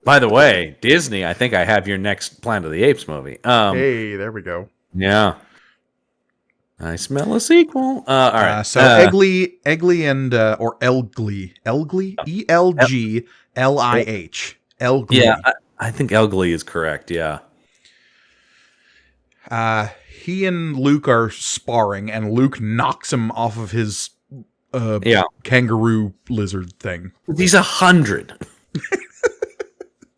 By the way, Disney, I think I have your next Planet of the Apes movie. Hey, there we go. Yeah. I smell a sequel. All right. So Eglih and or Elglih, Elglih, Elglih. Yeah, I think Elglih is correct. Yeah. He and Luke are sparring, and Luke knocks him off of his kangaroo lizard thing. He's 100.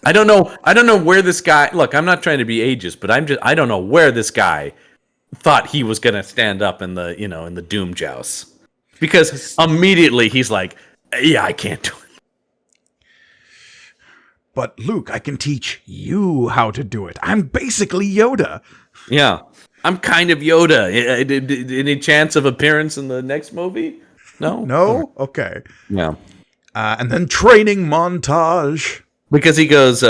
I don't know where this guy. Look, I'm not trying to be ageist, but I don't know where this guy thought he was going to stand up in the Doom Joust, because immediately he's like, yeah, I can't do it. But Luke, I can teach you how to do it. I'm basically Yoda. Yeah, I'm kind of Yoda. Any chance of appearance in the next movie? No? No? Okay. Yeah. And then training montage. Because he goes,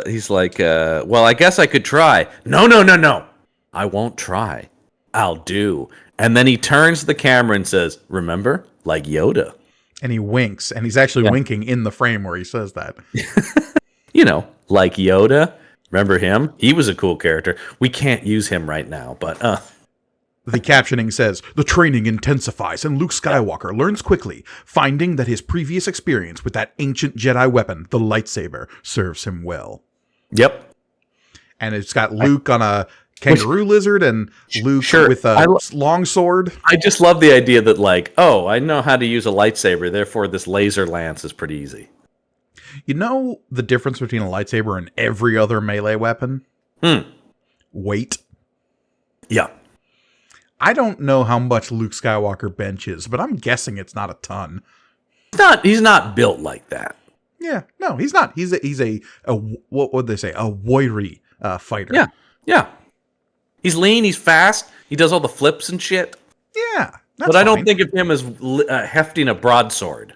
he's like, well, I guess I could try. No. I won't try. I'll do. And then he turns to the camera and says, remember? Like Yoda. And he winks, and he's actually winking in the frame where he says that. You know, like Yoda. Remember him? He was a cool character. We can't use him right now, but The captioning says, the training intensifies and Luke Skywalker learns quickly, finding that his previous experience with that ancient Jedi weapon, the lightsaber, serves him well. Yep. And it's got Luke on a kangaroo lizard and Luke with a long sword. I just love the idea that, like, oh, I know how to use a lightsaber, therefore this laser lance is pretty easy. You know the difference between a lightsaber and every other melee weapon? Weight. Yeah. I don't know how much Luke Skywalker benches, but I'm guessing it's not a ton. He's not built like that. Yeah, no, he's not. He's a what would they say? A warrior fighter. Yeah. He's lean. He's fast. He does all the flips and shit. Yeah, but I don't think of him as hefting a broadsword.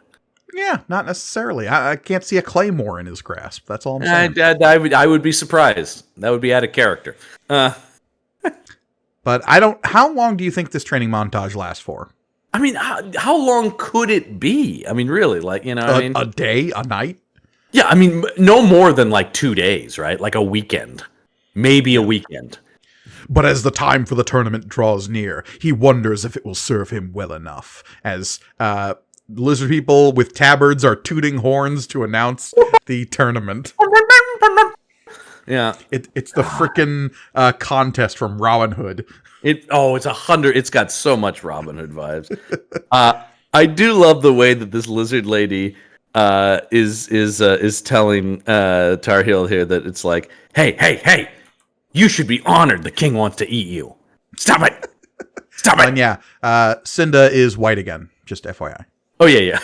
Yeah, not necessarily. I can't see a claymore in his grasp. That's all I'm saying. I would be surprised. That would be out of character. But I don't. How long do you think this training montage lasts for? I mean, how long could it be? I mean, really, like, you know, a day, a night? Yeah, I mean, no more than like 2 days, right? Like a weekend, maybe a weekend. But as the time for the tournament draws near, he wonders if it will serve him well enough. As lizard people with tabards are tooting horns to announce the tournament. Yeah, it's the frickin' contest from Robin Hood. It's 100. It's got so much Robin Hood vibes. I do love the way that this lizard lady is telling Tar Heel here that it's like, hey, you should be honored. The king wants to eat you. Stop it. And yeah, Cinda is white again. Just FYI. Oh yeah.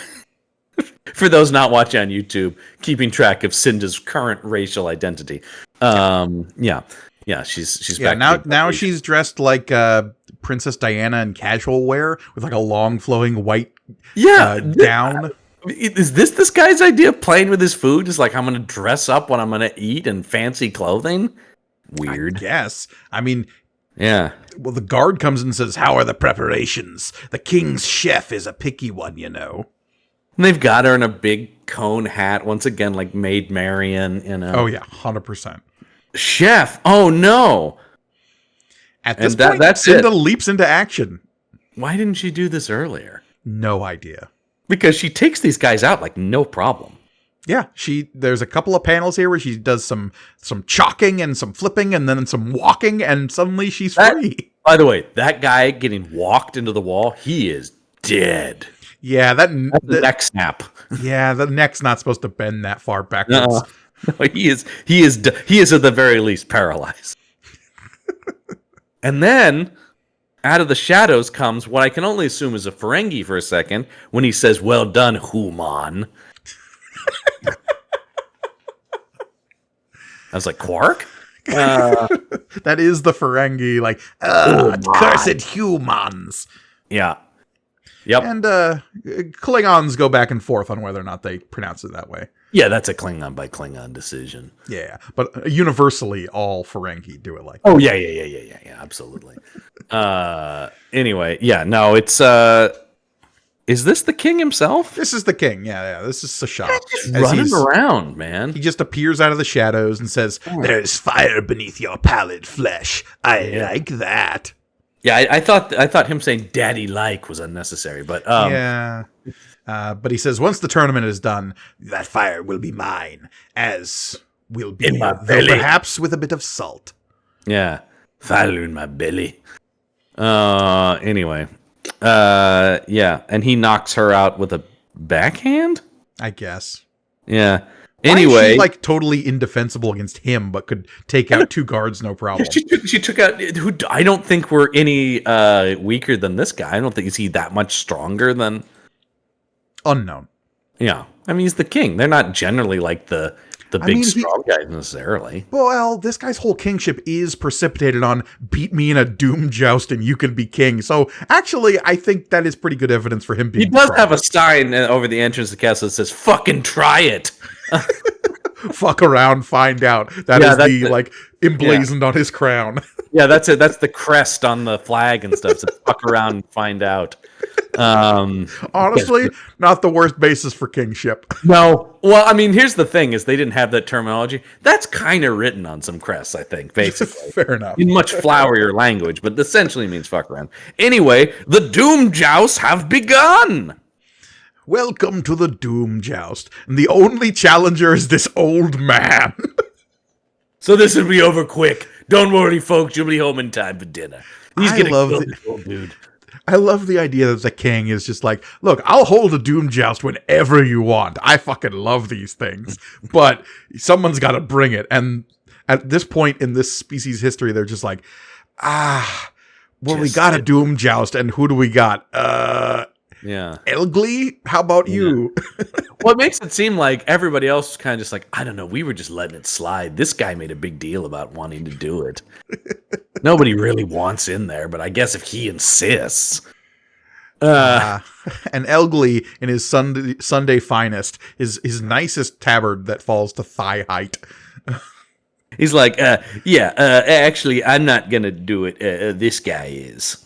For those not watching on YouTube, keeping track of Cinda's current racial identity. Yeah, she's back. Now she's dressed like Princess Diana in casual wear with like a long flowing white gown. Is this guy's idea of playing with his food? Is like, I'm going to dress up when I'm going to eat in fancy clothing? Weird. Yes. I mean, yeah. Well, the guard comes and says, how are the preparations? The king's chef is a picky one, you know. And they've got her in a big cone hat, once again, like Maid Marian, you know. Oh, yeah, 100%. Chef! Oh, no! At this point, Cinda leaps into action. Why didn't she do this earlier? No idea. Because she takes these guys out like no problem. Yeah, there's a couple of panels here where she does some chalking and some flipping and then some walking, and suddenly she's free. By the way, that guy getting walked into the wall, he is dead. Yeah, that's the neck snap. Yeah, the neck's not supposed to bend that far backwards. No, he is at the very least paralyzed. And then out of the shadows comes what I can only assume is a Ferengi for a second when he says, "Well done, Human." I was like, Quark? That is the Ferengi, like, cursed humans. Yeah. Yep. And Klingons go back and forth on whether or not they pronounce it that way. Yeah, that's a Klingon by Klingon decision. Yeah, but universally, all Ferengi do it like that. Oh, yeah, absolutely. Anyway, yeah, no, it's... Is this the king himself? This is the king, yeah. This is Sasha. Just running around, man. He just appears out of the shadows and says, "There's fire beneath your pallid flesh. I like that." Yeah, I thought him saying "daddy like" was unnecessary, but but he says, "Once the tournament is done, that fire will be mine, as will be in my belly, perhaps with a bit of salt." Yeah, fire in my belly. Anyway, yeah, and he knocks her out with a backhand, I guess. Yeah. Anyway, why is she like totally indefensible against him, but could take out two guards no problem? She took out who I don't think were any weaker than this guy. I don't think is he that much stronger than unknown. Yeah, I mean he's the king. They're not generally like the the big strong guys necessarily. Well, this guy's whole kingship is precipitated on beat me in a doom joust and you can be king. So actually, I think that is pretty good evidence for him being He does strong. have a sign over the entrance of the castle that says, fucking try it. Fuck around, find out. That is emblazoned on his crown. Yeah, that's it. That's the crest on the flag and stuff. So fuck around and find out. Honestly, not the worst basis for kingship. No. Well, I mean, here's the thing: is they didn't have that terminology. That's kind of written on some crests, I think. Basically, Fair enough. In much flowerier language, but essentially means fuck around. Anyway, the Doom Jousts have begun. Welcome to the Doom Joust, and the only challenger is this old man. So this will be over quick. Don't worry, folks. You'll be home in time for dinner. He's gonna kill this old dude. I love the idea that the king is just like, look, I'll hold a Doom Joust whenever you want. I fucking love these things, but someone's got to bring it. And at this point in this species history, they're just like, we got a Doom Joust, and who do we got? Yeah. Elglee? How about you? Well, it makes it seem like everybody else is kind of just like, I don't know, we were just letting it slide. This guy made a big deal about wanting to do it. Nobody really wants in there, but I guess if he insists. And Elglee, in his Sunday finest, his nicest tabard that falls to thigh height. He's like, actually, I'm not going to do it. This guy is.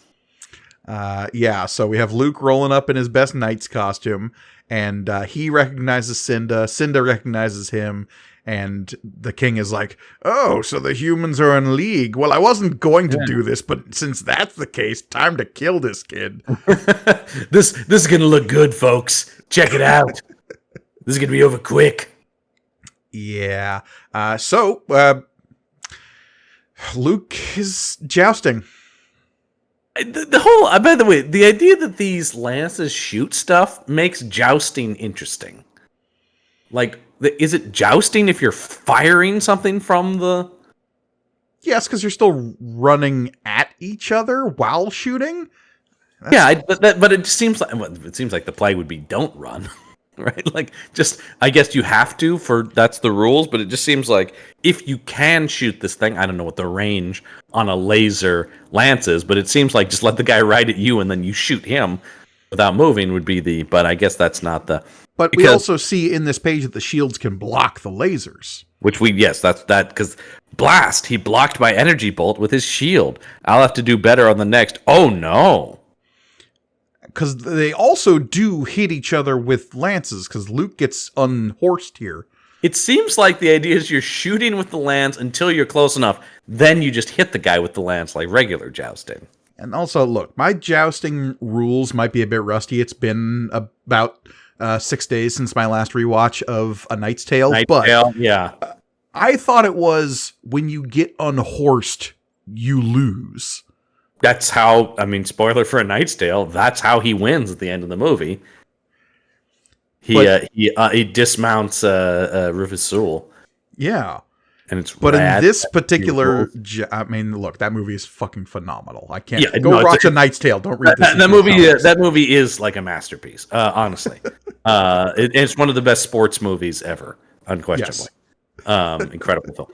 So we have Luke rolling up in his best knight's costume, and he recognizes Cinda. Cinda recognizes him, and the king is like, oh, so the humans are in league. Well, I wasn't going to do this, but since that's the case, time to kill this kid. This is going to look good, folks. Check it out. This is going to be over quick. Yeah. Luke is jousting. The whole, by the way, the idea that these lances shoot stuff makes jousting interesting. Like, is it jousting if you're firing something from the... Yes, because you're still running at each other while shooting. But it seems like the play would be don't run, right? Like, just, I guess you have to, that's the rules, but it just seems like if you can shoot this thing, I don't know what the range on a laser lance is, but it seems like just let the guy right at you and then you shoot him without moving would be but I guess that's not the... But we also see in this page that the shields can block the lasers. That's because Blast, he blocked my energy bolt with his shield. I'll have to do better on the next. Oh no. Because they also do hit each other with lances, because Luke gets unhorsed here. It seems like the idea is you're shooting with the lance until you're close enough, then you just hit the guy with the lance like regular jousting. And also, look, my jousting rules might be a bit rusty. It's been about 6 days since my last rewatch of A Knight's Tale. Yeah. I thought it was when you get unhorsed, you lose. That's how, spoiler for A Knight's Tale, that's how he wins at the end of the movie. He dismounts Rufus Sewell. Yeah. And it's But rad. in this particular, look, that movie is fucking phenomenal. I can't watch A Knight's Tale. Don't read this. That movie is like a masterpiece. Honestly, it's one of the best sports movies ever, unquestionably. Yes. Incredible film.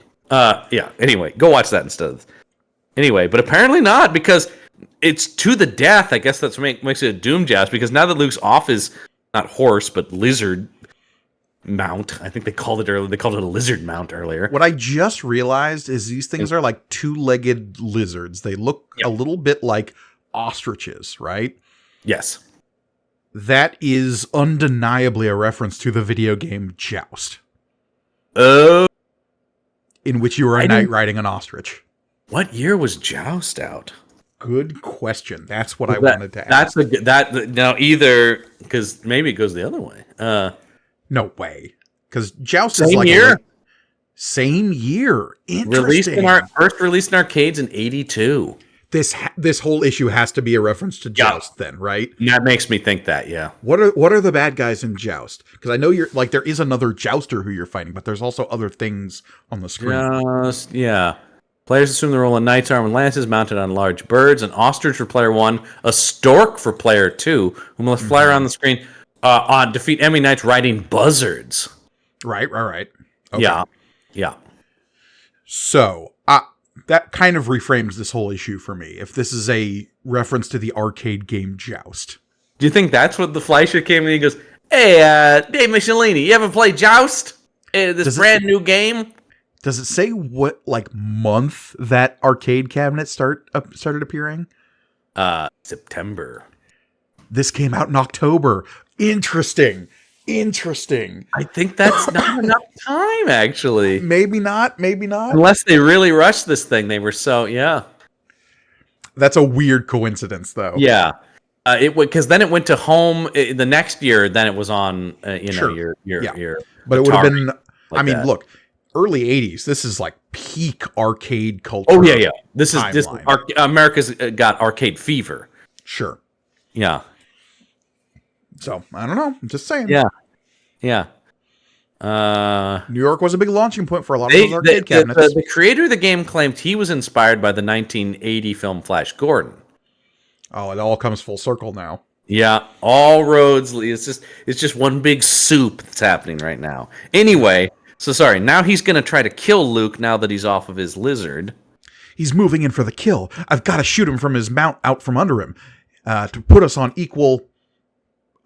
Anyway, go watch that instead of this. Anyway, but apparently not, because it's to the death. I guess that's what makes it a Doom Joust, because now that Luke's off his not horse but lizard mount. I think they called it earlier. They called it a lizard mount earlier. What I just realized is these things are like two-legged lizards. They look a little bit like ostriches, right? Yes. That is undeniably a reference to the video game Joust. Oh. In which you were a knight riding an ostrich. What year was Joust out? Good question. That's what I wanted to ask. Either, because maybe it goes the other way. No way. Because Joust is like year. Same year. Interesting. First released in arcades in 1982. This whole issue has to be a reference to Joust, then, right? That makes me think that, yeah. What are the bad guys in Joust? Because I know you're like there is another jouster who you're fighting, but there's also other things on the screen. Yeah. Players assume the role of knights armed with lances mounted on large birds, an ostrich for player 1, a stork for player 2, who must fly around the screen. Defeat enemy knights riding buzzards. Right. Okay. Yeah. So, that kind of reframes this whole issue for me. If this is a reference to the arcade game Joust. Do you think that's what the Fleischer came in and he goes, "Hey, Dave Michelini, you ever play Joust? This brand new game?" Does it say what, like, month that arcade cabinet started appearing? September. This came out in October. Interesting. I think that's not enough time, actually. Maybe not. Unless they really rushed this thing. They were yeah. That's a weird coincidence, though. Yeah. Because then it went to home the next year. Then it was on, Sure. your. But it would have been. Like that. Look, early '80s. This is like peak arcade culture. Oh yeah. This timeline. America's got arcade fever. Sure. Yeah. So I don't know. I'm just saying. Yeah. New York was a big launching point for a lot of those arcade cabinets. The creator of the game claimed he was inspired by the 1980 film Flash Gordon. Oh, it all comes full circle now. Yeah, all roads lead. It's just one big soup that's happening right now. Anyway, so sorry. Now he's going to try to kill Luke now that he's off of his lizard. He's moving in for the kill. I've got to shoot him from his mount out from under him to put us on equal.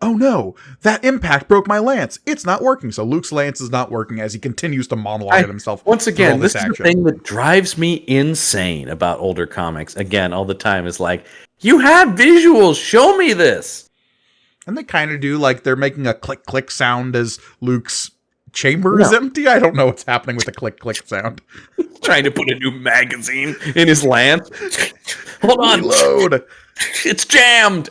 Oh no, that impact broke my lance. It's not working. So Luke's lance is not working as he continues to monologue at himself. Once again, this is the thing that drives me insane about older comics. Again, all the time is like, you have visuals. Show me this. And they kind of do, like they're making a click click sound as Luke's chamber is empty. I don't know what's happening with the click click sound. Trying to put a new magazine in his lance. Hold on. Reload. It's jammed.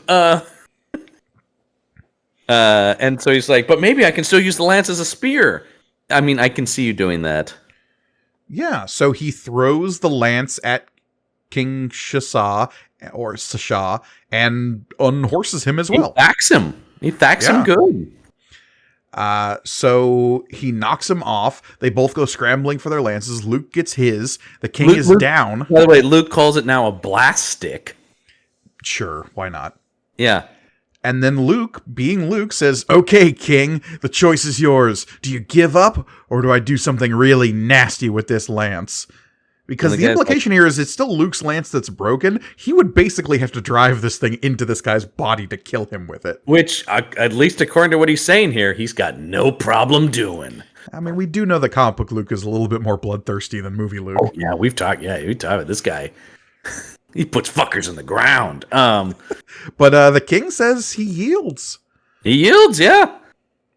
And so he's like, but maybe I can still use the lance as a spear. I mean, I can see you doing that. Yeah, so he throws the lance at King Sasha and unhorses him as well. He thacks him good. So he knocks him off. They both go scrambling for their lances. Luke gets his. The king is down. By the way, Luke calls it now a blast stick. Sure, why not? Yeah. And then Luke, being Luke, says, "Okay, King, the choice is yours. Do you give up, or do I do something really nasty with this lance?" Because the implication here is it's still Luke's lance that's broken. He would basically have to drive this thing into this guy's body to kill him with it. Which, at least according to what he's saying here, he's got no problem doing. I mean, we do know the comic book Luke is a little bit more bloodthirsty than movie Luke. Oh, yeah, we've talked about this guy. He puts fuckers in the ground. But the king says he yields. He yields, yeah.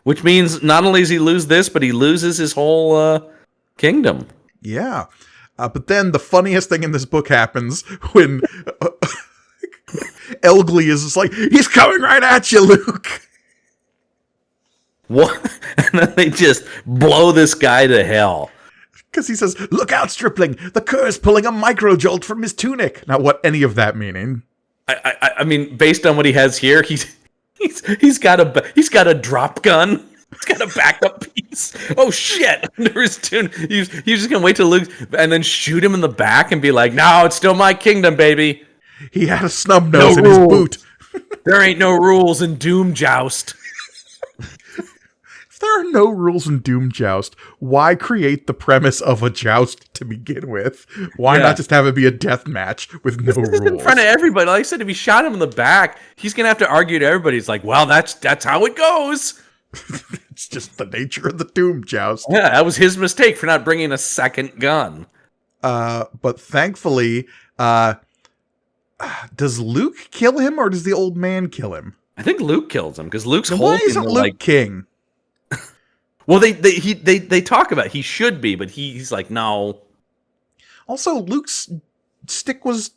Which means not only does he lose this, but he loses his whole kingdom. Yeah. But then the funniest thing in this book happens when Elgley is just like, "He's coming right at you, Luke." What? And then they just blow this guy to hell. Because he says, "Look out, stripling! The cur's pulling a microjolt from his tunic." Now, what any of that meaning? I mean, based on what he has here, he's got a drop gun. He's got a backup piece. Oh shit! Under his tunic, he's just gonna wait till Luke and then shoot him in the back and be like, "No, it's still my kingdom, baby." He had a snub nose in his boot. There ain't no rules in Doom Joust. There are no rules in Doom Joust. Why create the premise of a joust to begin with? Why not just have it be a death match with no rules? In front of everybody. Like I said, if he shot him in the back, he's going to have to argue to everybody. It's like, well, that's how it goes. It's just the nature of the Doom Joust. Yeah, that was his mistake for not bringing a second gun. But thankfully, does Luke kill him or does the old man kill him? I think Luke kills him because Luke's holding. Why isn't Luke king? Well, they talk about he should be, but he's like, no. Also, Luke's stick was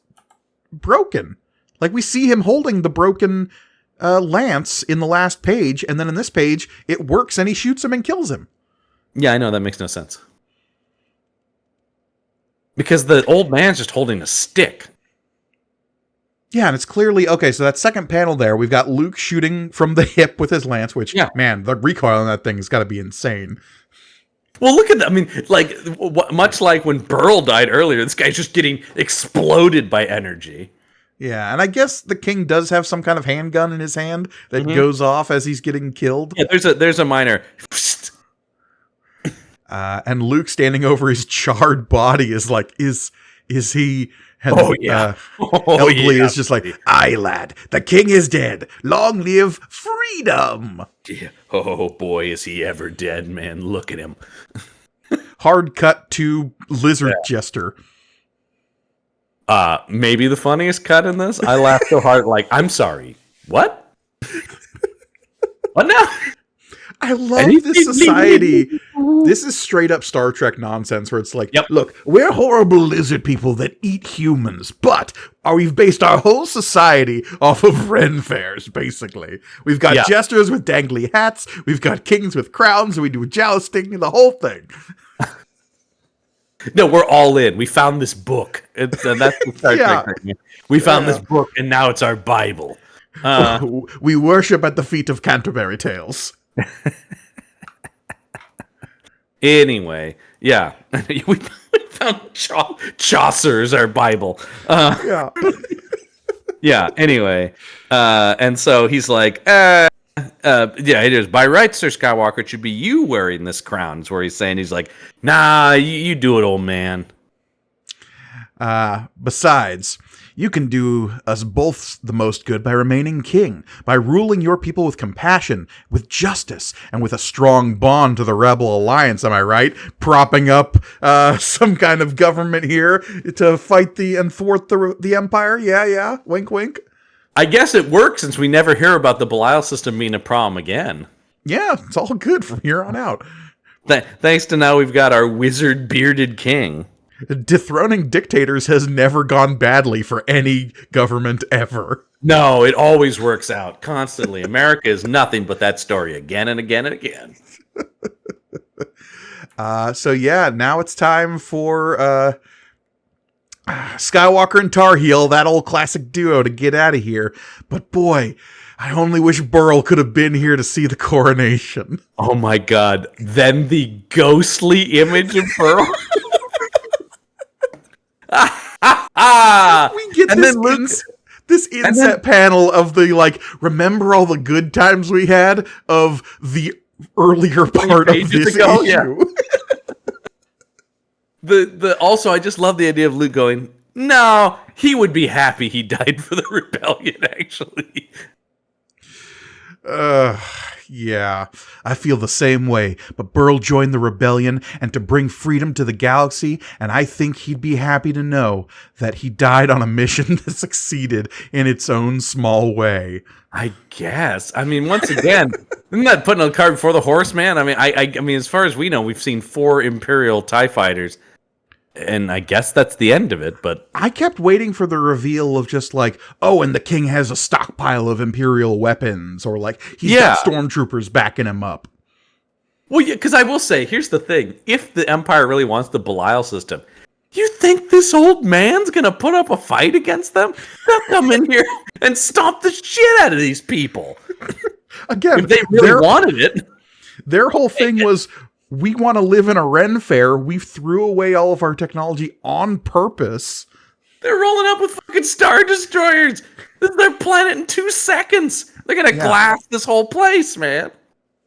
broken. Like, we see him holding the broken lance in the last page, and then in this page, it works and he shoots him and kills him. Yeah, I know, that makes no sense. Because the old man's just holding a stick. Yeah, and it's clearly, okay, so that second panel there, we've got Luke shooting from the hip with his lance, which, man, the recoil on that thing has got to be insane. Well, look at that. I mean, like, much like when Burl died earlier, this guy's just getting exploded by energy. Yeah, and I guess the king does have some kind of handgun in his hand that goes off as he's getting killed. Yeah, there's a minor... And Luke standing over his charred body is like, is he? And, Elgley is just like, aye, lad, the king is dead. Long live freedom. Yeah. Oh boy, is he ever dead, man. Look at him. Hard cut to lizard jester. Maybe the funniest cut in this. I laughed so hard, like, I'm sorry. What? What now? I love this society. This is straight up Star Trek nonsense where it's like, look, we're horrible lizard people that eat humans, but we've based our whole society off of Ren fairs, basically. We've got jesters with dangly hats. We've got kings with crowns. We do jousting, the whole thing. No, we're all in. We found this book. That's the Star Trek thing. We found this book, and now it's our Bible. We worship at the feet of Canterbury Tales. Anyway, yeah. we found Chaucer's our Bible. Yeah, anyway. And so he's like, it is. By rights, Sir Skywalker, it should be you wearing this crown. Is where he's saying. He's like, nah, you do it, old man. Besides, you can do us both the most good by remaining king, by ruling your people with compassion, with justice, and with a strong bond to the Rebel Alliance, am I right? Propping up some kind of government here to fight and thwart the Empire? Yeah, wink wink. I guess it works since we never hear about the Belial system being a problem again. Yeah, it's all good from here on out. Thanks to now we've got our wizard bearded king. Dethroning dictators has never gone badly for any government ever. No, it always works out constantly. America is nothing but that story again and again and again. So yeah, now it's time for Skywalker and Tar Heel, that old classic duo, to get out of here. But boy, I only wish Burl could have been here to see the coronation. Oh my god. Then the ghostly image of Burl. We get this inset panel of the, like, remember all the good times we had of the earlier part of this issue. Yeah. Also, I just love the idea of Luke going, no, he would be happy he died for the rebellion, actually. Yeah, I feel the same way, but Burl joined the rebellion and to bring freedom to the galaxy, and I think he'd be happy to know that he died on a mission that succeeded in its own small way. I guess. I mean, once again, isn't that putting a cart before the horse, man? I mean, I mean, as far as we know, we've seen 4 Imperial TIE fighters, and I guess that's the end of it, but... I kept waiting for the reveal of just like, oh, and the king has a stockpile of Imperial weapons, or like, he's got stormtroopers backing him up. Well, yeah, because I will say, here's the thing. If the Empire really wants the Belial system, you think this old man's gonna put up a fight against them? They'll come in here and stomp the shit out of these people. Again, if they really wanted it. Their whole thing was... we want to live in a Ren fair. We threw away all of our technology on purpose. They're rolling up with fucking Star Destroyers. This is their planet in 2 seconds. They're going to glass this whole place, man.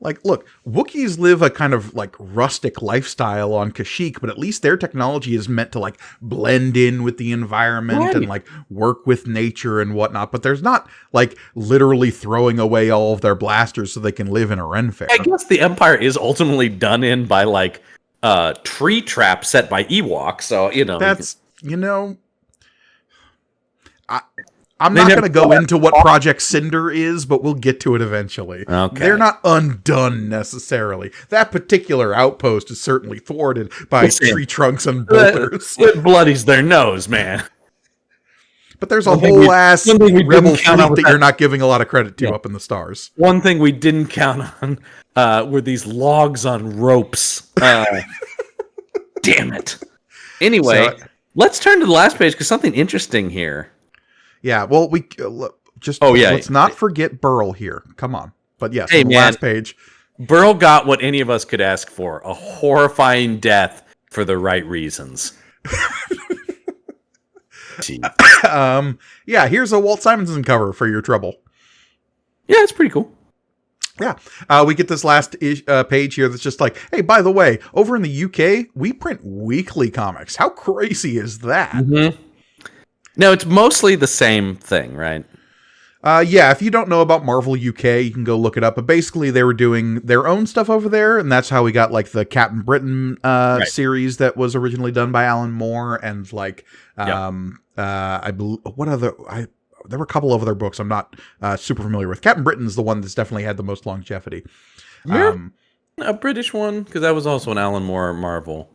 Like, look, Wookiees live a kind of, like, rustic lifestyle on Kashyyyk, but at least their technology is meant to, like, blend in with the environment and, like, work with nature and whatnot. But there's not, like, literally throwing away all of their blasters so they can live in a Ren fair. I guess the Empire is ultimately done in by, like, tree traps set by Ewoks, so, you know. That's, you know... I'm not going to go into what Project Cinder is, but we'll get to it eventually. Okay. They're not undone, necessarily. That particular outpost is certainly thwarted by tree trunks and boulders. It bloodies their nose, man. But there's a whole ass rebel fleet that you're not giving a lot of credit to up in the stars. One thing we didn't count on were these logs on ropes. Damn it. Anyway, let's turn to the last page, because something interesting here. Yeah, well, we let's not forget Burl here. Come on. But yes, on the last page. Burl got what any of us could ask for, a horrifying death for the right reasons. Yeah, here's a Walt Simonson cover for your trouble. Yeah, it's pretty cool. Yeah. We get this last page here that's just like, hey, by the way, over in the UK, we print weekly comics. How crazy is that? Mm-hmm. No, it's mostly the same thing, right? Yeah, if you don't know about Marvel UK, you can go look it up. But basically, they were doing their own stuff over there, and that's how we got like the Captain Britain series that was originally done by Alan Moore, and like I believe there were a couple of other books I'm not super familiar with. Captain Britain's the one that's definitely had the most longevity. A British one, because that was also an Alan Moore Marvel.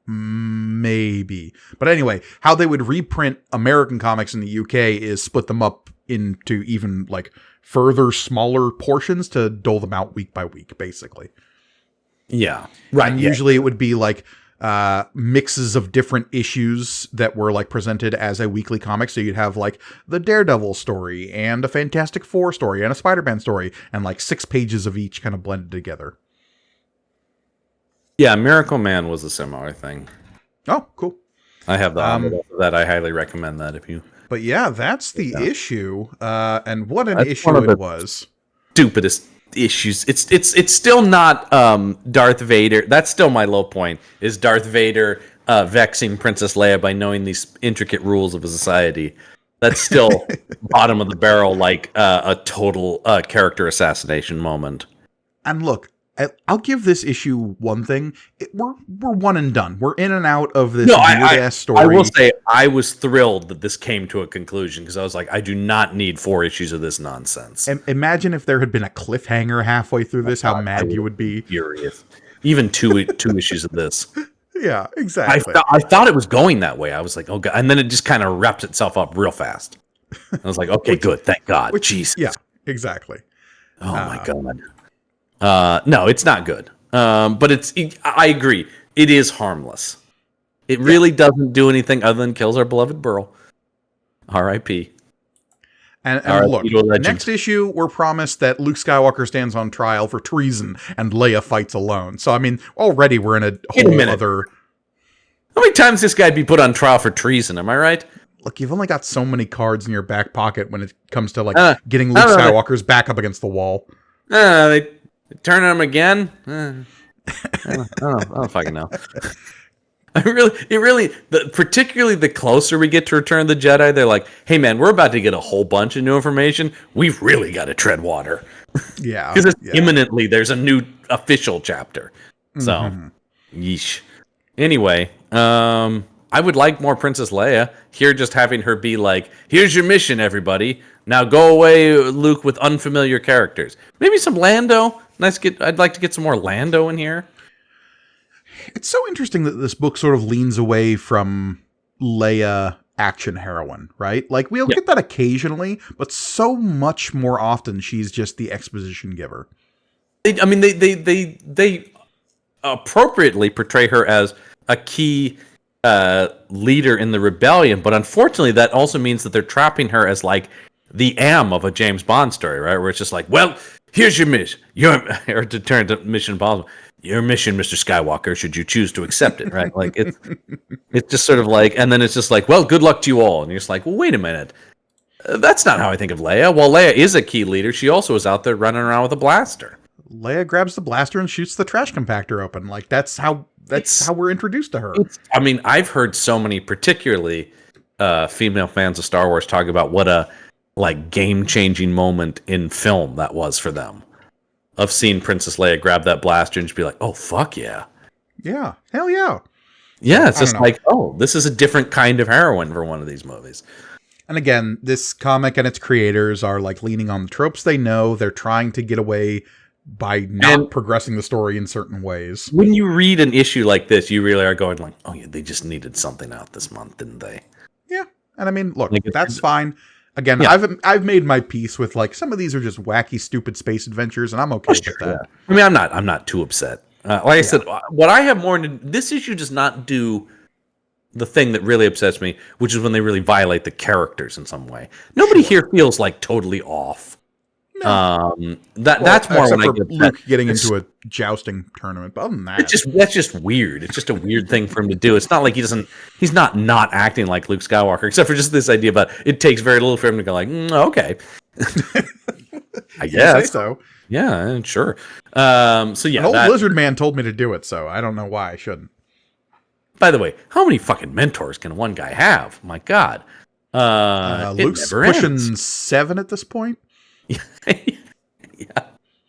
Maybe. But anyway, how they would reprint American comics in the UK is split them up into even like further smaller portions to dole them out week by week, basically. Yeah. Right. And usually it would be like mixes of different issues that were like presented as a weekly comic. So you'd have like the Daredevil story and a Fantastic Four story and a Spider-Man story and like 6 pages of each kind of blended together. Yeah, Miracle Man was a similar thing. Oh, cool. I have the that. I highly recommend that if you. But yeah, that's the issue. And what an issue it was. Stupidest issues. It's still not Darth Vader. That's still my low point. Is Darth Vader vexing Princess Leia by knowing these intricate rules of a society? That's still bottom of the barrel, like a total character assassination moment. And look, I'll give this issue one thing. We're one and done. We're in and out of this weird-ass story. I will say I was thrilled that this came to a conclusion because I was like, I do not need 4 issues of this nonsense. And imagine if there had been a cliffhanger halfway through this, how mad you would be. Furious. Even two issues of this. Yeah, exactly. I thought it was going that way. I was like, oh God. And then it just kind of wraps itself up real fast. I was like, okay, good. Thank God. Jesus. Yeah, exactly. Oh my God. No, it's not good. But I agree. It is harmless. It really doesn't do anything other than kills our beloved Burl. R.I.P. And look, next issue, we're promised that Luke Skywalker stands on trial for treason and Leia fights alone. So, I mean, already we're in a whole other... How many times this guy'd be put on trial for treason? Am I right? Look, you've only got so many cards in your back pocket when it comes to, like, getting Luke Skywalker's back up against the wall. They turn him again? I don't fucking know. Particularly the closer we get to Return of the Jedi, they're like, hey man, we're about to get a whole bunch of new information. We've really got to tread water. Yeah. Because imminently there's a new official chapter. So, yeesh. Anyway, I would like more Princess Leia. Here, just having her be like, here's your mission, everybody. Now go away, Luke, with unfamiliar characters. Maybe some Lando. I'd like to get some more Lando in here. It's so interesting that this book sort of leans away from Leia action heroine, right? Like, we'll get that occasionally, but so much more often she's just the exposition giver. They appropriately portray her as a key leader in the rebellion, but unfortunately that also means that they're trapping her as like the am of a James Bond story, right? Where it's just like, well, here's your mission. Or to turn to Mission Impossible. Your mission, Mr. Skywalker, should you choose to accept it, right? Like it's just sort of like, and then it's just like, well, good luck to you all. And you're just like, well, wait a minute. That's not how I think of Leia. While Leia is a key leader, she also is out there running around with a blaster. Leia grabs the blaster and shoots the trash compactor open. Like that's how we're introduced to her. I mean, I've heard so many, particularly female fans of Star Wars, talk about what a like game-changing moment in film that was for them. Of seeing Princess Leia grab that blaster and just be like, oh, fuck yeah. Yeah, hell yeah. Yeah, it's just like, oh, this is a different kind of heroine for one of these movies. And again, this comic and its creators are like leaning on the tropes they know. They're trying to get away by not progressing the story in certain ways. When you read an issue like this, you really are going like, oh yeah, they just needed something out this month, didn't they? Yeah. And I mean, look, that's fine. Again, I've made my peace with like some of these are just wacky, stupid space adventures, and I'm okay with that. Yeah. I mean, I'm not too upset. Like I said, what I have more into this issue does not do the thing that really upsets me, which is when they really violate the characters in some way. Nobody here feels like totally off. No. That's more when I get Luke getting into a jousting tournament. But other than that, that's just weird. It's just a weird thing for him to do. It's not like he's not acting like Luke Skywalker, except for just this idea about it takes very little for him to go like, okay, I guess so. Yeah, sure. So yeah, An old lizard man told me to do it, so I don't know why I shouldn't. By the way, how many fucking mentors can one guy have? My God. Luke's pushing 7 at this point. Yeah,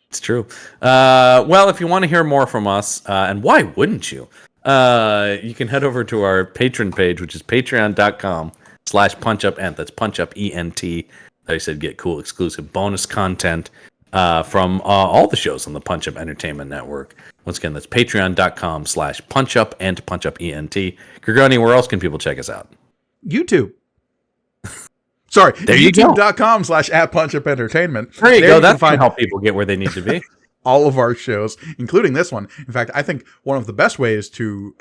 it's true. Well, if you want to hear more from us, and why wouldn't you? You can head over to our Patreon page, which is patreon.com/punchupent. That's punchupent. Like I said, get cool exclusive bonus content from all the shows on the Punch Up Entertainment Network. Once again, that's patreon.com/punchup and punchupent. Grigoni, where else can people check us out? YouTube. Sorry, there you go. YouTube.com/@punchupentertainment. There you go. That's going to help people get where they need to be. All of our shows, including this one. In fact, I think one of the best ways to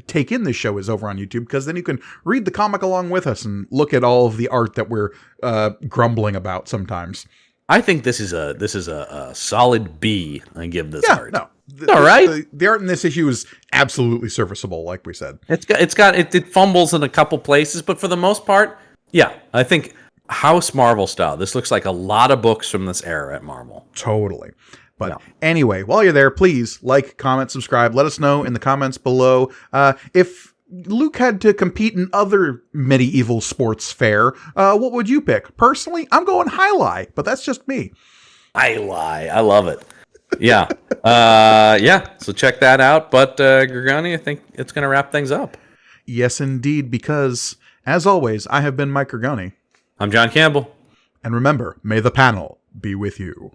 take in this show is over on YouTube, because then you can read the comic along with us and look at all of the art that we're grumbling about sometimes. I think this is a solid B. I give this art. No, all right. The art in this issue is absolutely serviceable, like we said. It fumbles in a couple places, but for the most part, yeah, I think House Marvel style. This looks like a lot of books from this era at Marvel. Totally. But anyway, while you're there, please like, comment, subscribe. Let us know in the comments below if Luke had to compete in other medieval sports fair, what would you pick? Personally, I'm going Highlight, but that's just me. Highlight. I love it. Yeah. Yeah. So check that out. But Grigoni, I think it's going to wrap things up. Yes, indeed, because as always, I have been Mike Grigoni. I'm John Campbell. And remember, may the panel be with you.